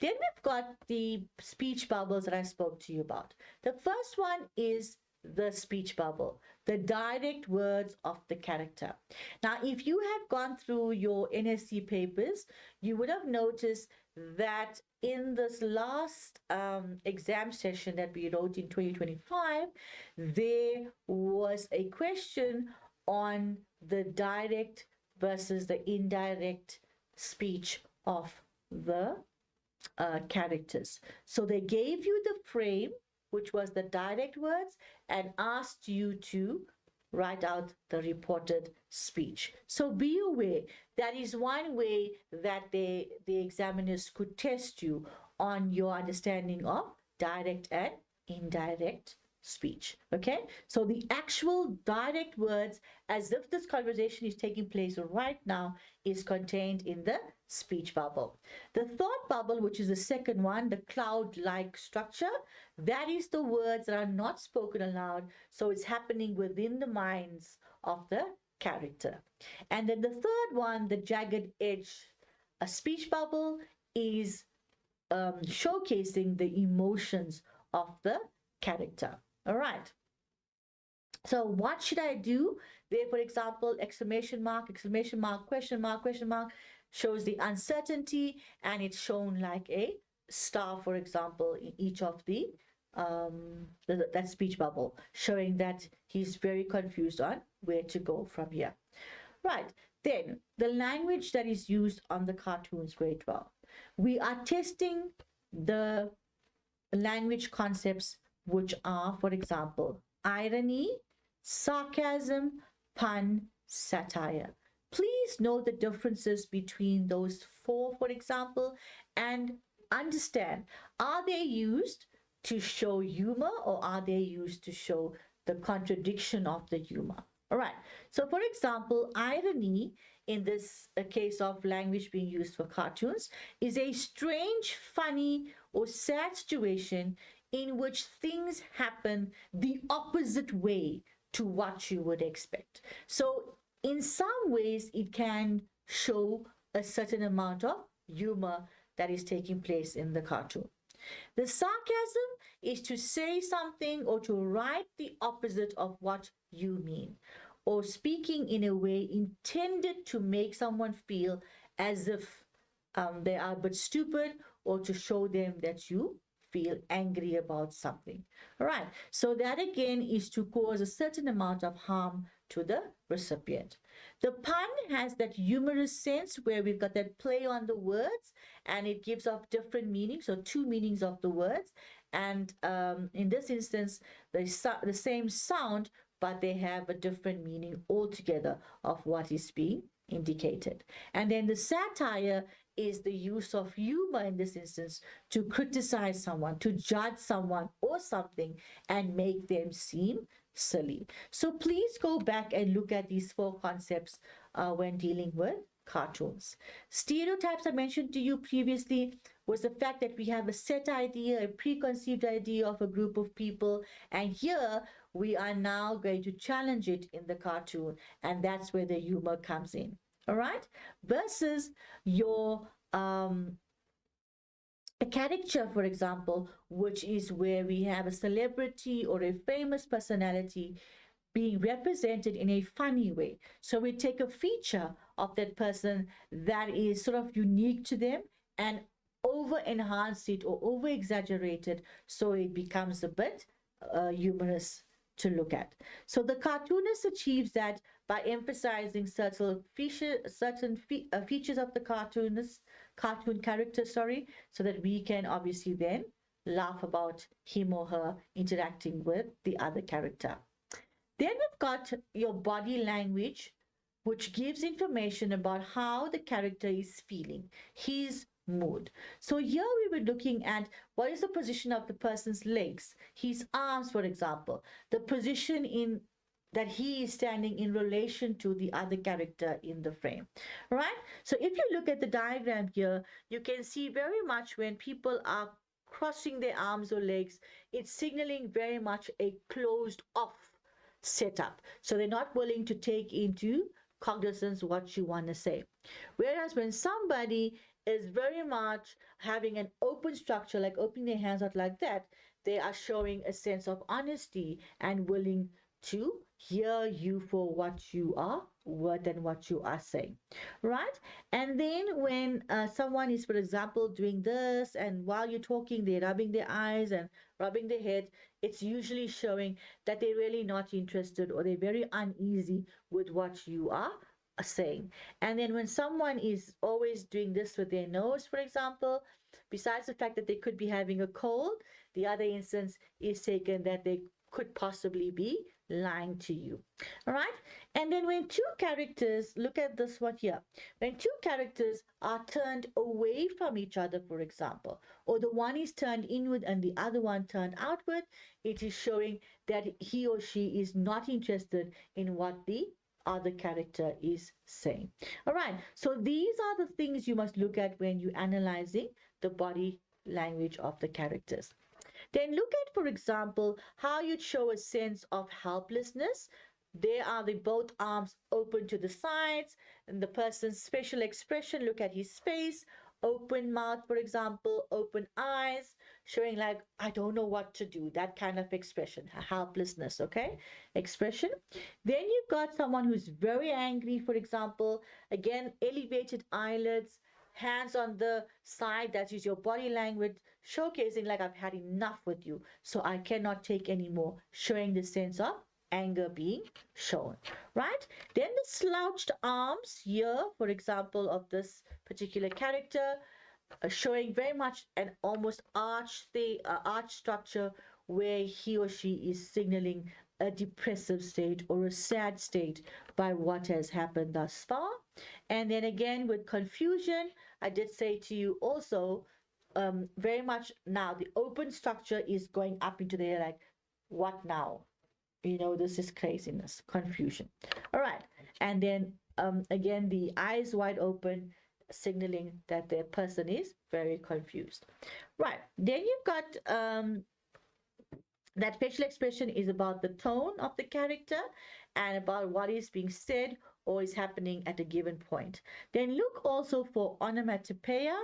Then we've got the speech bubbles that I spoke to you about. The first one is the speech bubble, the direct words of the character. Now, if you have gone through your NSC papers, you would have noticed that in this last exam session that we wrote in 2025, there was a question on the direct versus the indirect speech of the characters. So they gave you the frame, which was the direct words, and asked you to write out the reported speech. So be aware, that is one way that the examiners could test you on your understanding of direct and indirect speech. Okay, so the actual direct words, as if this conversation is taking place right now, is contained in the speech bubble. The thought bubble, which is the second one, the cloud-like structure, that is the words that are not spoken aloud, so it's happening within the minds of the character. And then the third one, the jagged edge, a speech bubble, is showcasing the emotions of the character. All right. So what should I do? There, for example, exclamation mark, question mark shows the uncertainty, and it's shown like a star, for example, in each of the that speech bubble, showing that he's very confused on where to go from here. Right. Then the language that is used on the cartoons, grade 12. We are testing the language concepts, which are, for example, irony, sarcasm, pun, satire. Please know the differences between those four, for example, and understand, are they used to show humor, or are they used to show the contradiction of the humor? All right. So, for example, irony, in this case of language being used for cartoons, is a strange, funny, or sad situation in which things happen the opposite way to what you would expect. So in some ways, it can show a certain amount of humor that is taking place in the cartoon. The sarcasm is to say something or to write the opposite of what you mean, or speaking in a way intended to make someone feel as if they are a bit stupid, or to show them that you feel angry about something. All right, so that again is to cause a certain amount of harm to the recipient. The pun has that humorous sense where we've got that play on the words and it gives off different meanings, so two meanings of the words. And in this instance, the same sound, but they have a different meaning altogether of what is being indicated. And then the satire is the use of humor in this instance to criticize someone, to judge someone or something and make them seem silly. So please go back and look at these four concepts when dealing with cartoons. Stereotypes I mentioned to you previously was the fact that we have a set idea, a preconceived idea of a group of people, and here we are now going to challenge it in the cartoon, and that's where the humor comes in. All right, versus your a caricature, for example, which is where we have a celebrity or a famous personality being represented in a funny way. So we take a feature of that person that is sort of unique to them and over enhance it or over exaggerate it so it becomes a bit humorous to look at. So the cartoonist achieves that by emphasizing certain features of the cartoon character, so that we can obviously then laugh about him or her interacting with the other character. Then we've got your body language, which gives information about how the character is feeling, his mood. So here we were looking at what is the position of the person's legs, his arms, for example, the position in that he is standing in relation to the other character in the frame, right? So if you look at the diagram here, you can see very much when people are crossing their arms or legs, it's signaling very much a closed off setup. So they're not willing to take into cognizance what you want to say. Whereas when somebody is very much having an open structure, like opening their hands out like that, they are showing a sense of honesty and willing to hear you for what you are worth and what you are saying, right? And then when someone is, for example, doing this, and while you're talking, they're rubbing their eyes and rubbing their head, it's usually showing that they're really not interested or they're very uneasy with what you are saying. And then when someone is always doing this with their nose, for example, besides the fact that they could be having a cold, the other instance is taken that they could possibly be lying to you. All right. And then when two characters, look at this one here, when two characters are turned away from each other, for example, or the one is turned inward and the other one turned outward, it is showing that he or she is not interested in what the other character is saying. All right. So these are the things you must look at when you're analyzing the body language of the characters. Then look at, for example, how you'd show a sense of helplessness. There are the both arms open to the sides, and the person's facial expression, look at his face, open mouth, for example, open eyes, showing like, I don't know what to do, that kind of expression, helplessness, okay, expression. Then you've got someone who's very angry, for example, again, elevated eyelids, hands on the side, that is your body language, showcasing like I've had enough with you, so I cannot take any more, showing the sense of anger being shown, right? Then the slouched arms here, for example, of this particular character, showing very much an almost arch structure where he or she is signaling a depressive state or a sad state by what has happened thus far. And then again with confusion, I did say to you also, very much now the open structure is going up into the air, like, what now? You know, this is craziness, confusion. All right. And then again, the eyes wide open, signaling that the person is very confused. Right. Then you've got that facial expression is about the tone of the character and about what is being said or is happening at a given point. Then look also for onomatopoeia.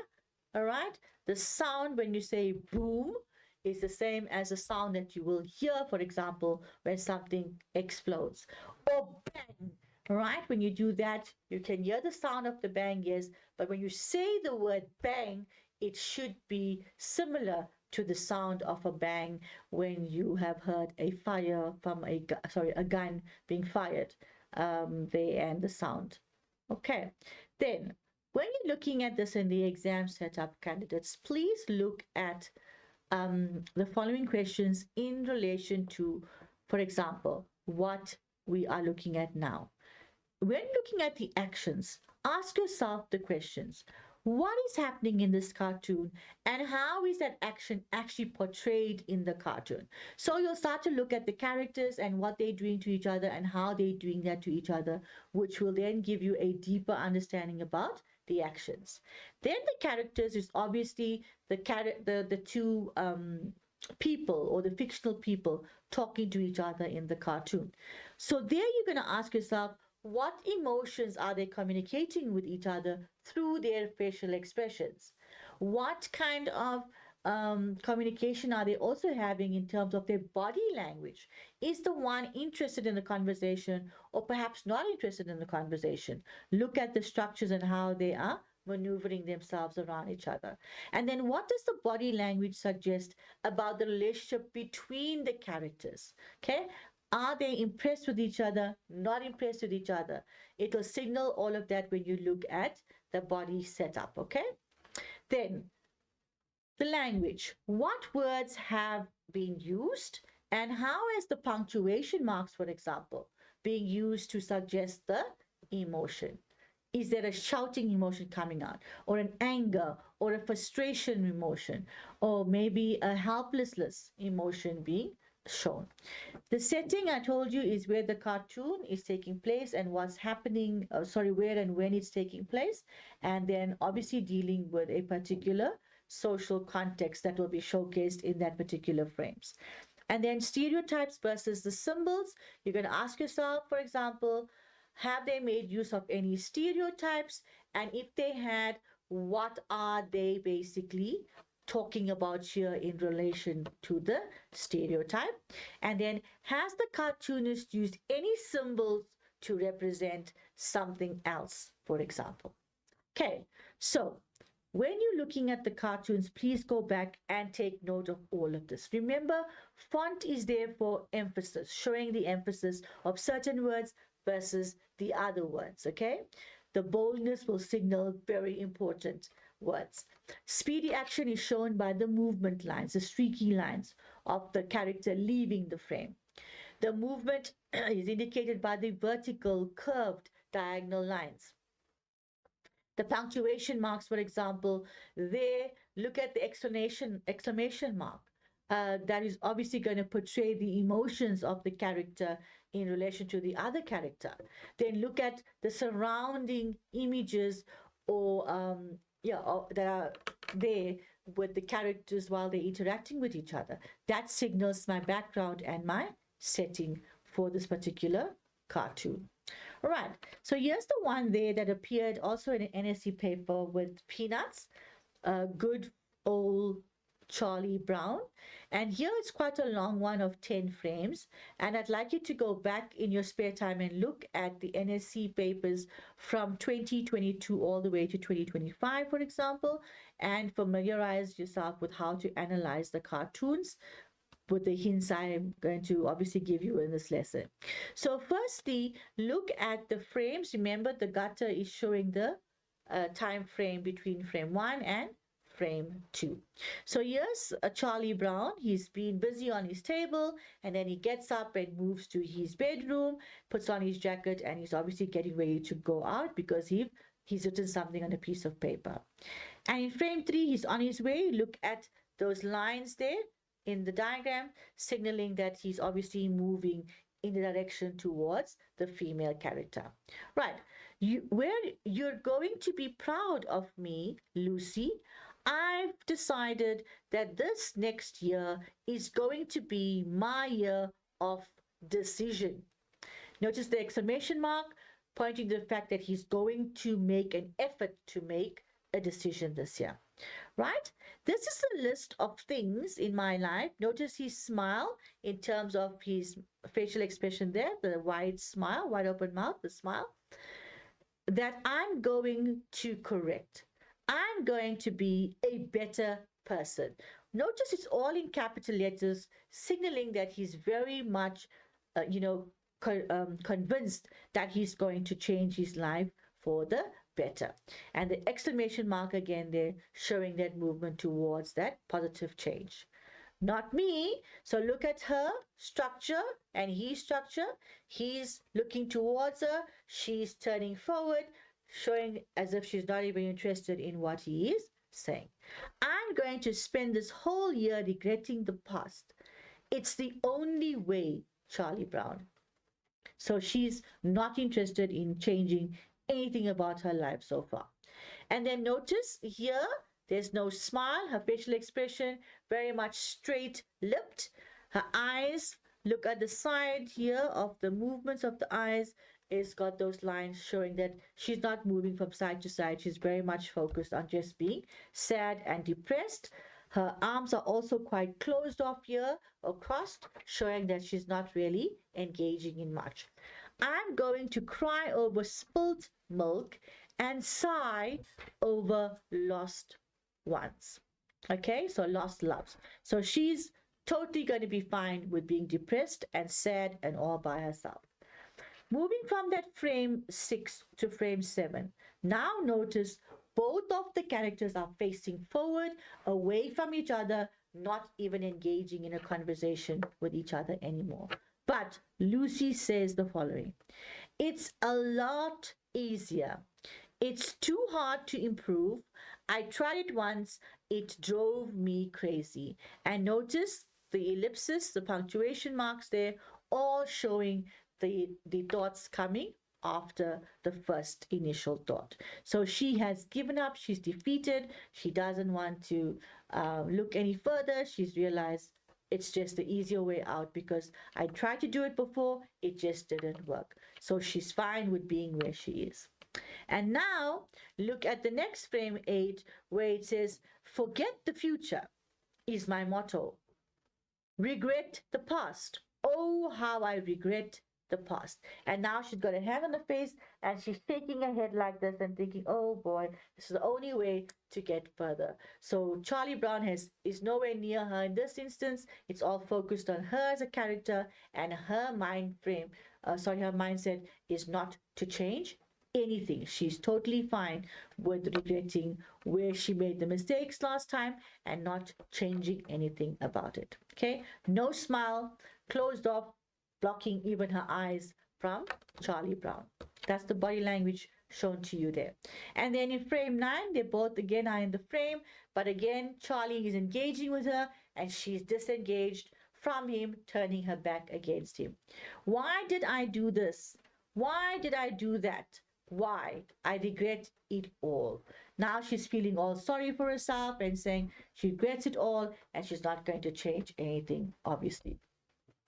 All right. The sound when you say boom is the same as the sound that you will hear, for example, when something explodes, or bang, right? When you do that, you can hear the sound of the bang, yes, but when you say the word bang, it should be similar to the sound of a bang when you have heard a fire from a gun being fired there, and the sound. Okay, then when you're looking at this in the exam setup, candidates, please look at the following questions in relation to, for example, what we are looking at now. When looking at the actions, ask yourself the questions. What is happening in this cartoon, and how is that action actually portrayed in the cartoon? So you'll start to look at the characters and what they're doing to each other and how they're doing that to each other, which will then give you a deeper understanding about the actions. Then the characters is obviously the two people, or the fictional people, talking to each other in the cartoon. So there you're going to ask yourself, what emotions are they communicating with each other through their facial expressions? What kind of communication are they also having in terms of their body language? Is the one interested in the conversation, or perhaps not interested in the conversation? Look at the structures and how they are maneuvering themselves around each other. And then what does the body language suggest about the relationship between the characters? Okay, are they impressed with each other, not impressed with each other? It will signal all of that when you look at the body setup, okay? Then the language. What words have been used, and how is the punctuation marks, for example, being used to suggest the emotion? Is there a shouting emotion coming out, or an anger, or a frustration emotion, or maybe a helplessness emotion being shown? The setting, I told you, is where the cartoon is taking place and what's happening, where and when it's taking place, and then obviously dealing with a particular social context that will be showcased in that particular frames. And then stereotypes versus the symbols. You're going to ask yourself, for example, have they made use of any stereotypes? And if they had, what are they basically talking about here in relation to the stereotype? And then, has the cartoonist used any symbols to represent something else, for example? Okay, so when you're looking at the cartoons, please go back and take note of all of this. Remember, font is there for emphasis, showing the emphasis of certain words versus the other words, okay? The boldness will signal very important words. Speedy action is shown by the movement lines, the streaky lines of the character leaving the frame. The movement is indicated by the vertical, curved, diagonal lines. The punctuation marks, for example, there, look at the exclamation mark. That is obviously going to portray the emotions of the character in relation to the other character. Then look at the surrounding images, or that are there with the characters while they're interacting with each other. That signals my background and my setting for this particular cartoon. All right, so here's the one there that appeared also in an NSC paper with Peanuts, Good Old Charlie Brown. And here it's quite a long one of 10 frames. And I'd like you to go back in your spare time and look at the NSC papers from 2022 all the way to 2025, for example, and familiarize yourself with how to analyze the cartoons with the hints I'm going to obviously give you in this lesson. So firstly, look at the frames. Remember, the gutter is showing the time frame between frame 1 and frame 2. So here's a Charlie Brown. He's been busy on his table, and then he gets up and moves to his bedroom, puts on his jacket, and he's obviously getting ready to go out because he's written something on a piece of paper. And in frame 3, he's on his way. Look at those lines there in the diagram, signaling that he's obviously moving in the direction towards the female character. Right, where you're going to be proud of me, Lucy, I've decided that this next year is going to be my year of decision. Notice the exclamation mark pointing to the fact that he's going to make an effort to make a decision this year. Right? This is a list of things in my life. Notice his smile in terms of his facial expression there, the wide smile, wide open mouth, the smile, that I'm going to correct. I'm going to be a better person. Notice it's all in capital letters, signaling that he's very much, you know, convinced that he's going to change his life for the better. And the exclamation mark again there, showing that movement towards that positive change. Not me. So look at her structure and his structure. He's looking towards her. She's turning forward, showing as if she's not even interested in what he is saying. I'm going to spend this whole year regretting the past. It's the only way, Charlie Brown. So she's not interested in changing anything about her life so far. And then notice here, there's no smile. Her facial expression very much straight-lipped. Her eyes, look at the side here of the movements of the eyes. It's got those lines showing that she's not moving from side to side. She's very much focused on just being sad and depressed. Her arms are also quite closed off here or crossed, showing that she's not really engaging in much. I'm going to cry over spilt milk and sigh over lost ones. Okay, so lost loves. So she's totally going to be fine with being depressed and sad and all by herself. Moving from that frame 6 to frame 7. Now notice both of the characters are facing forward, away from each other, not even engaging in a conversation with each other anymore. But Lucy says the following: it's a lot easier. It's too hard to improve. I tried it once. It drove me crazy. And notice the ellipsis, the punctuation marks there, all showing the thoughts coming after the first initial thought. So she has given up. She's defeated. She doesn't want to look any further. She's realized it's just the easier way out because I tried to do it before. It just didn't work. So she's fine with being where she is. And now look at the next frame 8 where it says, forget the future is my motto. Regret the past. Oh, how I regret the past. And now she's got a hand on the face and she's shaking her head like this and thinking, oh boy, this is the only way to get further. So Charlie Brown is nowhere near her in this instance. It's all focused on her as a character, and her her mindset is not to change anything. She's totally fine with regretting where she made the mistakes last time and not changing anything about it. Okay, no smile, closed off, blocking even her eyes from Charlie Brown. That's the body language shown to you there. And then in frame 9, they both again are in the frame, but again Charlie is engaging with her and she's disengaged from him, turning her back against him. Why did I do this? Why did I do that? Why? I regret it all. Now she's feeling all sorry for herself and saying she regrets it all and she's not going to change anything, obviously.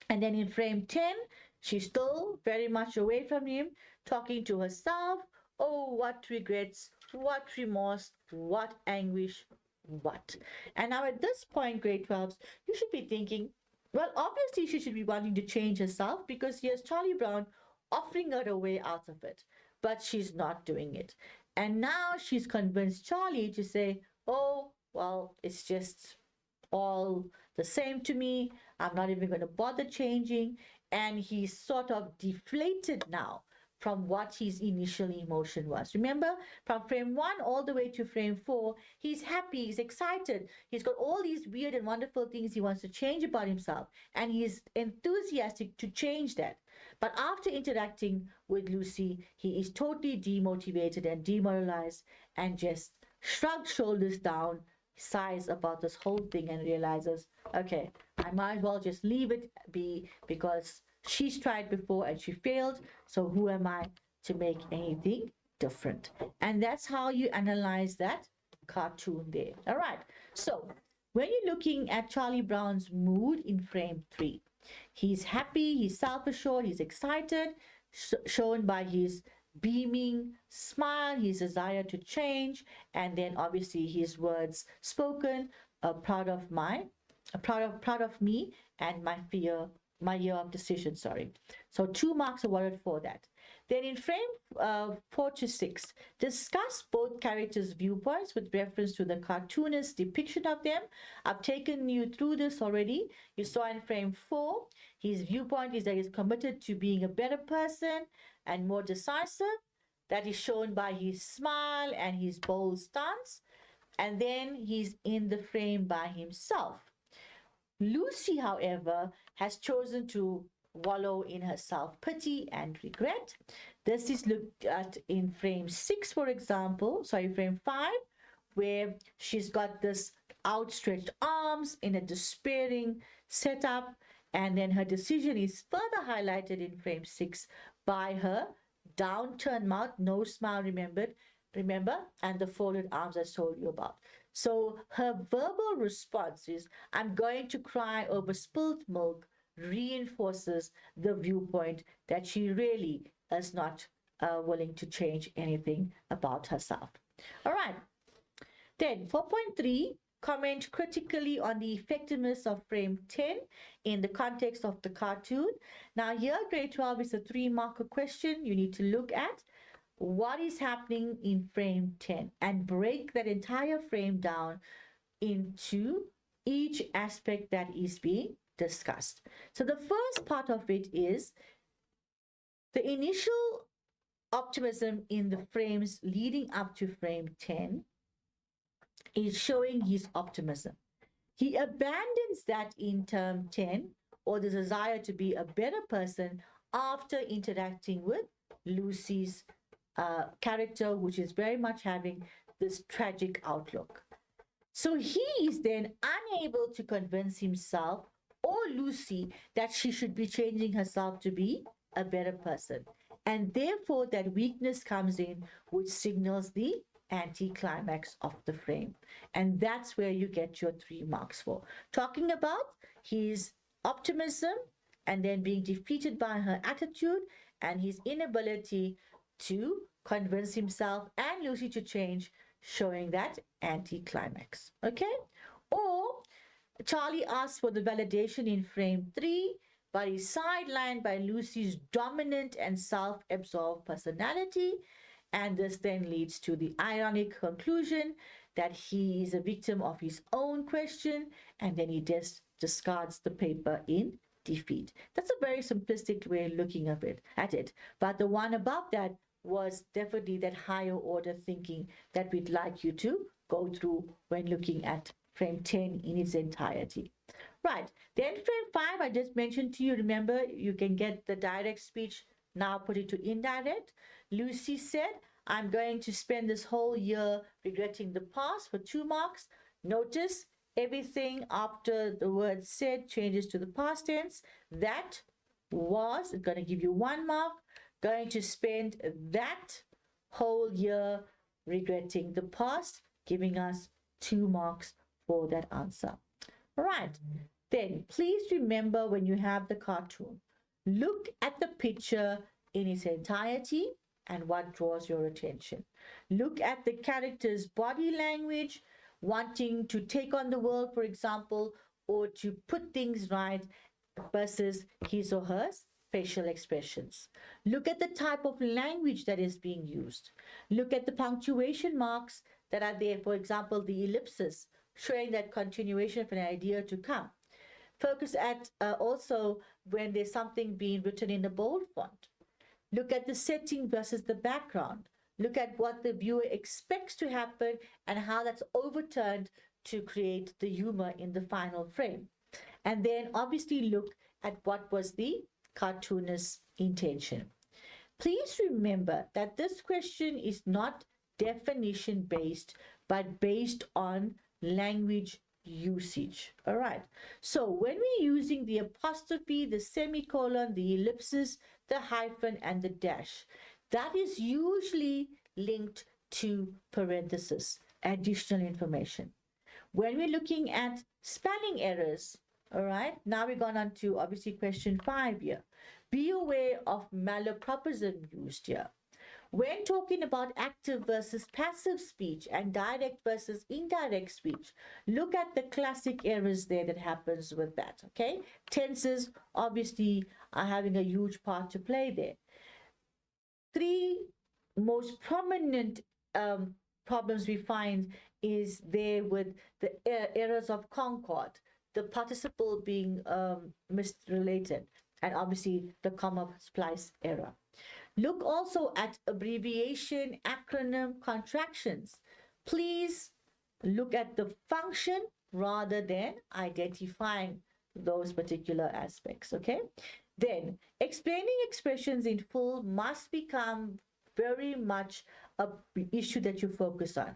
And then in frame 10, she's still very much away from him, talking to herself. Oh, what regrets, what remorse, what anguish, what? And now at this point, grade 12s, you should be thinking, well, obviously she should be wanting to change herself because here's Charlie Brown offering her a way out of it. But she's not doing it. And now she's convinced Charlie to say, oh, well, it's just all the same to me. I'm not even going to bother changing. And he's sort of deflated now from what his initial emotion was. Remember, from frame 1 all the way to frame 4, he's happy, he's excited. He's got all these weird and wonderful things he wants to change about himself. And he's enthusiastic to change that. But after interacting with Lucy, he is totally demotivated and demoralized and just shrugs shoulders down, sighs about this whole thing and realizes, okay, I might as well just leave it be because she's tried before and she failed. So who am I to make anything different? And that's how you analyze that cartoon there. All right. So when you're looking at Charlie Brown's mood in frame 3, he's happy, he's self-assured, he's excited, shown by his beaming smile, his desire to change, and then obviously his words spoken, proud of me, and my year of decision, sorry. So 2 marks awarded for that. Then in frame 4 to 6, discuss both characters' viewpoints with reference to the cartoonist's depiction of them. I've taken you through this already. You saw in frame 4, his viewpoint is that he's committed to being a better person and more decisive. That is shown by his smile and his bold stance. And then he's in the frame by himself. Lucy, however, has chosen to wallow in her self-pity and regret. This is looked at in frame 6, for example, frame 5, where she's got this outstretched arms in a despairing setup, and then her decision is further highlighted in frame 6 by her downturned mouth, no smile, remember, and the folded arms I told you about. So her verbal response is, I'm going to cry over spilt milk, reinforces the viewpoint that she really is not willing to change anything about herself. All right. Then 4.3, comment critically on the effectiveness of frame 10 in the context of the cartoon. Now here, grade 12 is a 3-marker question. You need to look at what is happening in frame 10 and break that entire frame down into each aspect that is being discussed. So the first part of it is the initial optimism in the frames leading up to frame 10 is showing his optimism. He abandons that in term 10, or the desire to be a better person, after interacting with Lucy's character, which is very much having this tragic outlook. So he is then unable to convince himself or Lucy that she should be changing herself to be a better person. And therefore that weakness comes in, which signals the anticlimax of the frame. And that's where you get your 3 marks for. Talking about his optimism and then being defeated by her attitude and his inability to convince himself and Lucy to change, showing that anticlimax. Okay? Or Charlie asks for the validation in frame 3, but is sidelined by Lucy's dominant and self-absorbed personality. And this then leads to the ironic conclusion that he is a victim of his own question, and then he just discards the paper in defeat. That's a very simplistic way of looking at it. But the one above that was definitely that higher order thinking that we'd like you to go through when looking at frame 10 in its entirety. Right, then frame 5, I just mentioned to you, remember, you can get the direct speech, now put it to indirect. Lucy said, I'm going to spend this whole year regretting the past, for 2 marks. Notice everything after the word said changes to the past tense. That was going to give you 1 mark. Going to spend that whole year regretting the past, giving us 2 marks for that answer. All right, then please remember, when you have the cartoon, look at the picture in its entirety and what draws your attention. Look at the character's body language, wanting to take on the world, for example, or to put things right, versus his or her facial expressions. Look at the type of language that is being used. Look at the punctuation marks that are there, for example, the ellipsis, showing that continuation of an idea to come. Focus at also when there's something being written in a bold font. Look at the setting versus the background. Look at what the viewer expects to happen and how that's overturned to create the humor in the final frame. And then obviously look at what was the cartoonist's intention. Please remember that this question is not definition based, but based on language usage. All right. So when we're using the apostrophe, the semicolon, the ellipsis, the hyphen, and the dash, that is usually linked to parenthesis, additional information. When we're looking at spelling errors, all right, now we've gone on to obviously question 5 here. Be aware of malapropism used here. When talking about active versus passive speech and direct versus indirect speech, look at the classic errors there that happens with that, okay? Tenses obviously are having a huge part to play there. three most prominent problems we find is there with the errors of concord, the participle being misrelated, and obviously the comma splice error. Look also at abbreviation, acronym, contractions. Please look at the function rather than identifying those particular aspects, okay? Then, explaining expressions in full must become very much a issue that you focus on.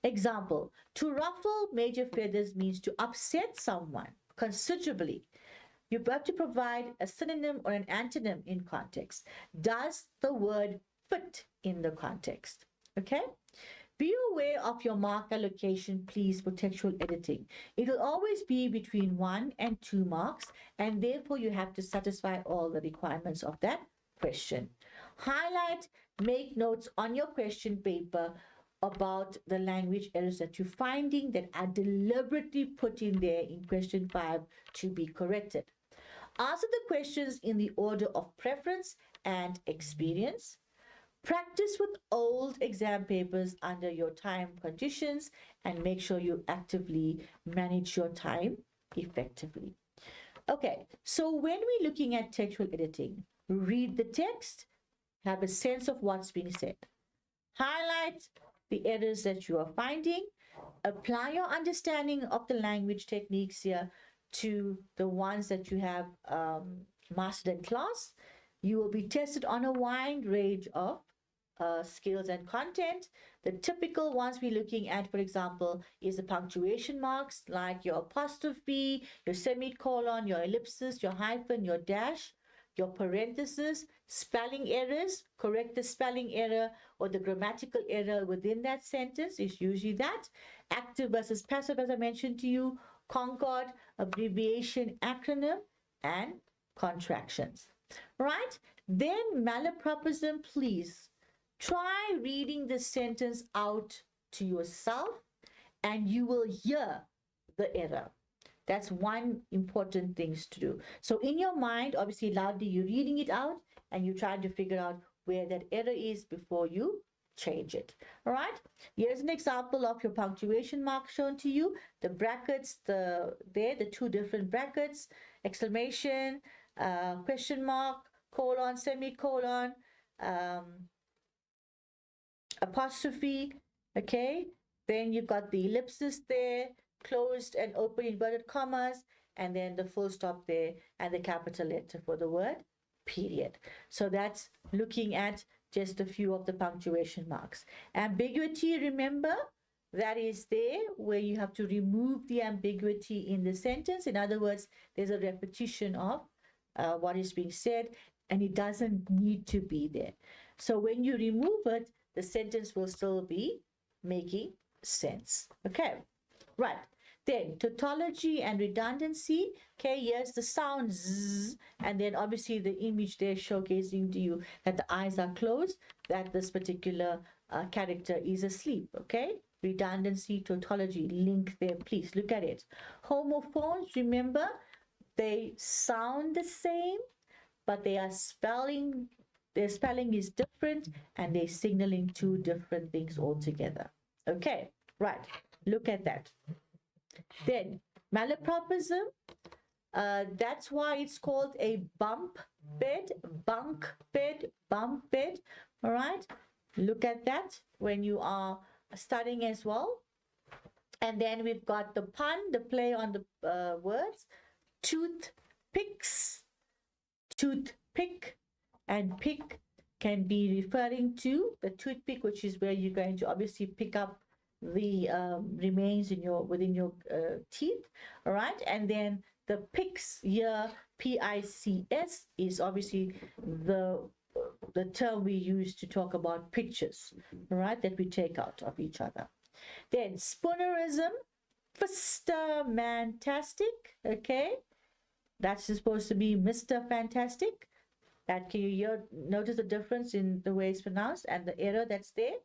Example, to ruffle major feathers means to upset someone considerably. You have to provide a synonym or an antonym in context. Does the word fit in the context? Okay? Be aware of your mark allocation, please, for textual editing. It will always be between 1 and 2 marks, and therefore you have to satisfy all the requirements of that question. Highlight, make notes on your question paper about the language errors that you're finding that are deliberately put in there in question 5 to be corrected. Answer the questions in the order of preference and experience. Practice with old exam papers under your time conditions and make sure you actively manage your time effectively. Okay, so when we're looking at textual editing, read the text, have a sense of what's being said. Highlight the errors that you are finding. Apply your understanding of the language techniques here to the ones that you have mastered in class. You will be tested on a wide range of skills and content. The typical ones we're looking at, for example, is the punctuation marks like your apostrophe, your semicolon, your ellipsis, your hyphen, your dash, your parenthesis, spelling errors, correct the spelling error or the grammatical error within that sentence is usually that. Active versus passive, as I mentioned to you, concord, abbreviation, acronym, and contractions. Right? Then malapropism, please. Try reading the sentence out to yourself and you will hear the error. That's one important thing to do. So in your mind, obviously loudly, you're reading it out and you're trying to figure out where that error is before you change it. All right. Here's an example of your punctuation mark shown to you. The brackets, the two different brackets, exclamation, question mark, colon, semicolon, apostrophe, okay? Then you've got the ellipsis there, closed and open inverted commas, and then the full stop there, and the capital letter for the word period. So that's looking at just a few of the punctuation marks. Ambiguity, remember, that is there where you have to remove the ambiguity in the sentence. In other words, there's a repetition of what is being said, and it doesn't need to be there. So when you remove it, the sentence will still be making sense. Okay, right. Then tautology and redundancy. Okay, here's the sound zzz, and then obviously the image there showcasing to you that the eyes are closed, that this particular character is asleep. Okay, redundancy, tautology, link there. Please look at it. Homophones, remember, they sound the same, but they are spelling. Their spelling is different and they're signaling two different things altogether. Okay, right. Look at that. Then malapropism, that's why it's called a bump bed, bunk bed, bump bed. All right. Look at that when you are studying as well. And then we've got the pun, the play on the words, toothpicks, toothpick, and pick can be referring to the toothpick, which is where you're going to obviously pick up the remains in within your teeth. All right, and then the picks here, P-I-C-S, is obviously the term we use to talk about pictures, all right, that we take out of each other. Then spoonerism, Fister-mantastic, okay, that's supposed to be Mr. Fantastic. That can you notice the difference in the way it's pronounced and the error that's there.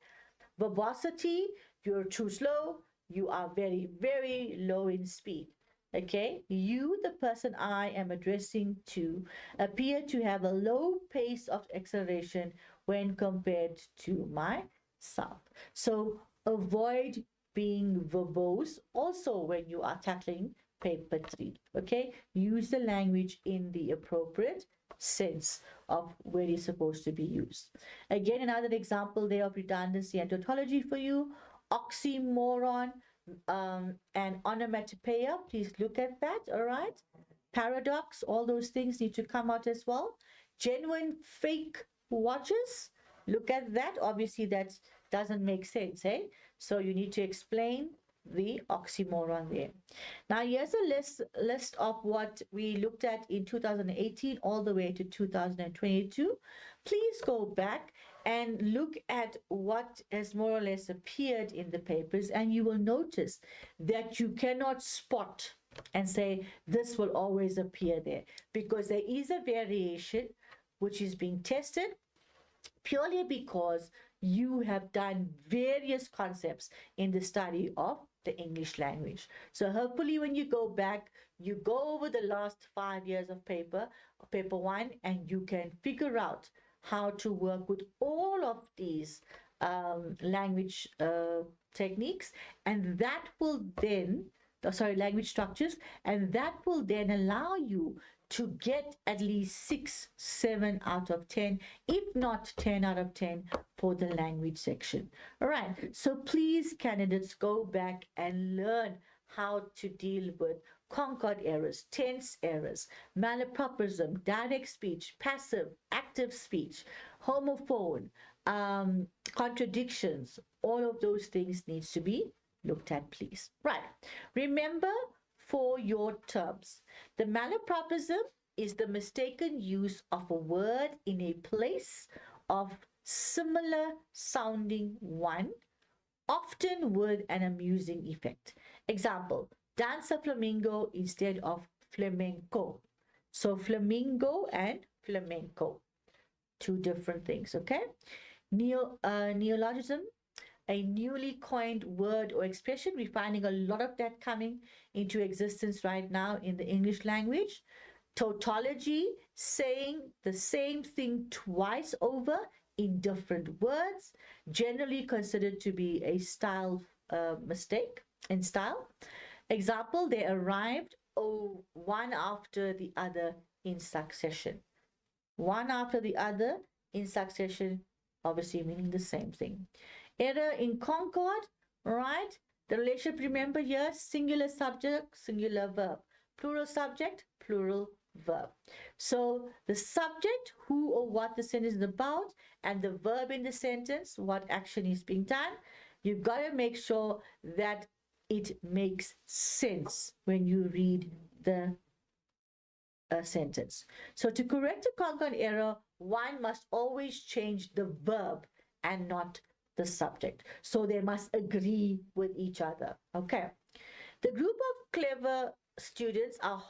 Verbosity, you're too slow. You are very, very low in speed. Okay, you, the person I am addressing to, appear to have a low pace of acceleration when compared to myself. So avoid being verbose also when you are tackling paper 3. Okay, use the language in the appropriate sense of where it's supposed to be used. Again, another example there of redundancy and tautology for you. Oxymoron and onomatopoeia, please look at that. All right, paradox, all those things need to come out as well. Genuine fake watches, look at that. Obviously that doesn't make sense, eh? So you need to explain the oxymoron there. Now here's a list of what we looked at in 2018 all the way to 2022. Please go back and look at what has more or less appeared in the papers, and you will notice that you cannot spot and say this will always appear there, because there is a variation which is being tested purely because you have done various concepts in the study of the English language. So hopefully when you go back, you go over the last 5 years of paper 1, and you can figure out how to work with all of these language techniques, and that will then, language structures, and that will then allow you to get at least 6, 7 out of 10, if not 10 out of 10 for the language section. All right, so please, candidates, go back and learn how to deal with concord errors, tense errors, malapropism, direct speech, passive, active speech, homophone, contradictions. All of those things needs to be looked at, please. Right, remember for your terms, the malapropism is the mistaken use of a word in a place of similar sounding one, often with an amusing effect. Example, dance a flamingo instead of flamenco. So flamingo and flamenco, two different things, okay? Neologism, a newly coined word or expression. We're finding a lot of that coming into existence right now in the English language. Tautology, saying the same thing twice over in different words, generally considered to be a style mistake in style. Example, they arrived one after the other in succession. One after the other in succession, obviously meaning the same thing. Error in concord, right? The relationship, remember here, singular subject, singular verb. Plural subject, plural verb. So the subject, who or what the sentence is about, and the verb in the sentence, what action is being done. You've got to make sure that it makes sense when you read the sentence. So to correct a concord error, one must always change the verb and not the subject. So they must agree with each other. Okay. The group of clever students are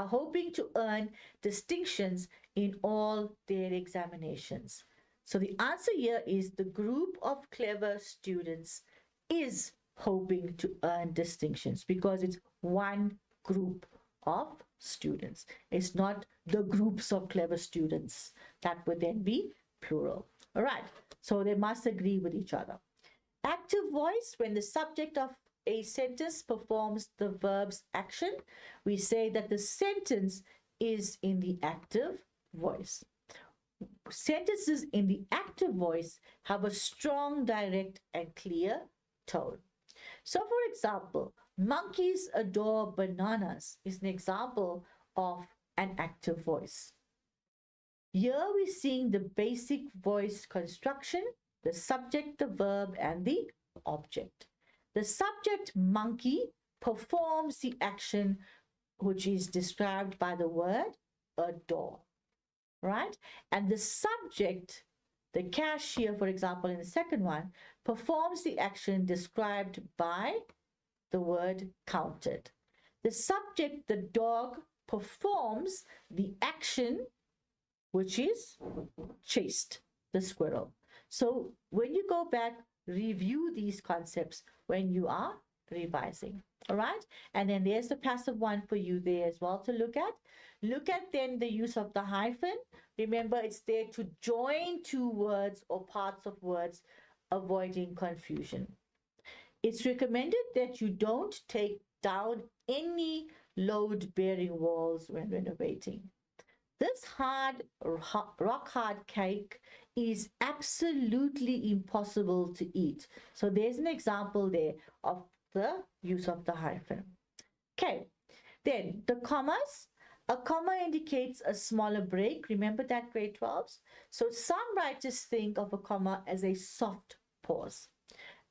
hoping to earn distinctions in all their examinations. So the answer here is the group of clever students is hoping to earn distinctions, because it's one group of students. It's not the groups of clever students. That would then be plural. All right, so they must agree with each other. Active voice, when the subject of a sentence performs the verb's action, we say that the sentence is in the active voice. Sentences in the active voice have a strong, direct, and clear tone. So, for example, monkeys adore bananas is an example of an active voice. Here we're seeing the basic voice construction, the subject, the verb, and the object. The subject, monkey, performs the action which is described by the word adore, right? And the subject, the cashier, for example, in the second one, performs the action described by the word counted. The subject, the dog, performs the action which is chased, the squirrel. So when you go back, review these concepts when you are revising. All right. And then there's the passive one for you there as well to look at. Look at then the use of the hyphen. Remember, it's there to join two words or parts of words, avoiding confusion. It's recommended that you don't take down any load-bearing walls when renovating. This rock hard cake is absolutely impossible to eat. So there's an example there of the use of the hyphen. Okay, then the commas. A comma indicates a smaller break. Remember that, grade 12s? So some writers think of a comma as a soft pause,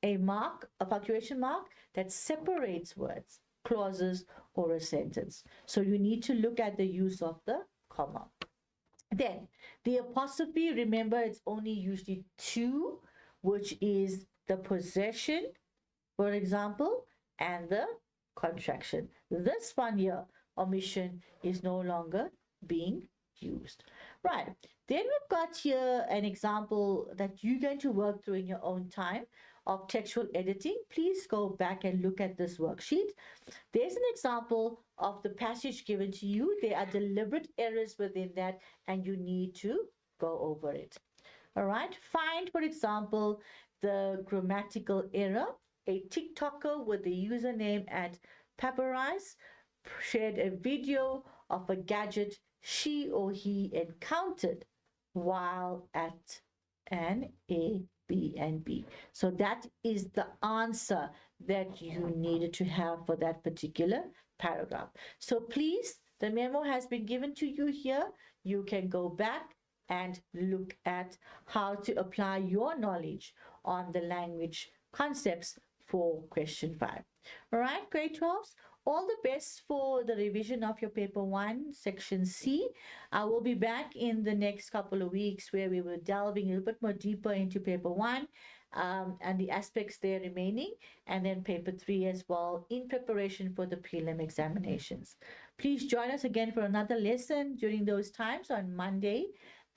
a mark, a punctuation mark that separates words, clauses, or a sentence. So you need to look at the use of the comma. Then the apostrophe, remember, it's only usually two, which is the possession, for example, and the contraction. This one here, omission, is no longer being used. Right. Then we've got here an example that you're going to work through in your own time of textual editing. Please go back and look at this worksheet. There's an example of the passage given to you. There are deliberate errors within that, and you need to go over it. All right. Find, for example, the grammatical error. A TikToker with the username at Paparize shared a video of a gadget she or he encountered while at an Airbnb. So that is the answer that you needed to have for that particular paragraph. So please, the memo has been given to you here. You can go back and look at how to apply your knowledge on the language concepts for question 5. All right, grade 12s, all the best for the revision of your paper 1, section C. I will be back in the next couple of weeks where we will delving a little bit more deeper into paper 1 and the aspects there remaining, and then paper 3 as well in preparation for the prelim examinations. Please join us again for another lesson during those times on Monday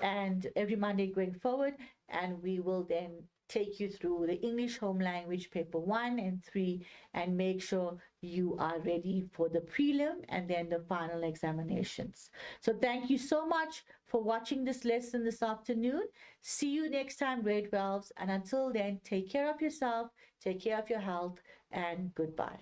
and every Monday going forward, and we will then take you through the English home language paper 1 and 3 and make sure you are ready for the prelim and then the final examinations. So thank you so much for watching this lesson this afternoon. See you next time, grade 12s, and until then, take care of yourself, take care of your health, and goodbye.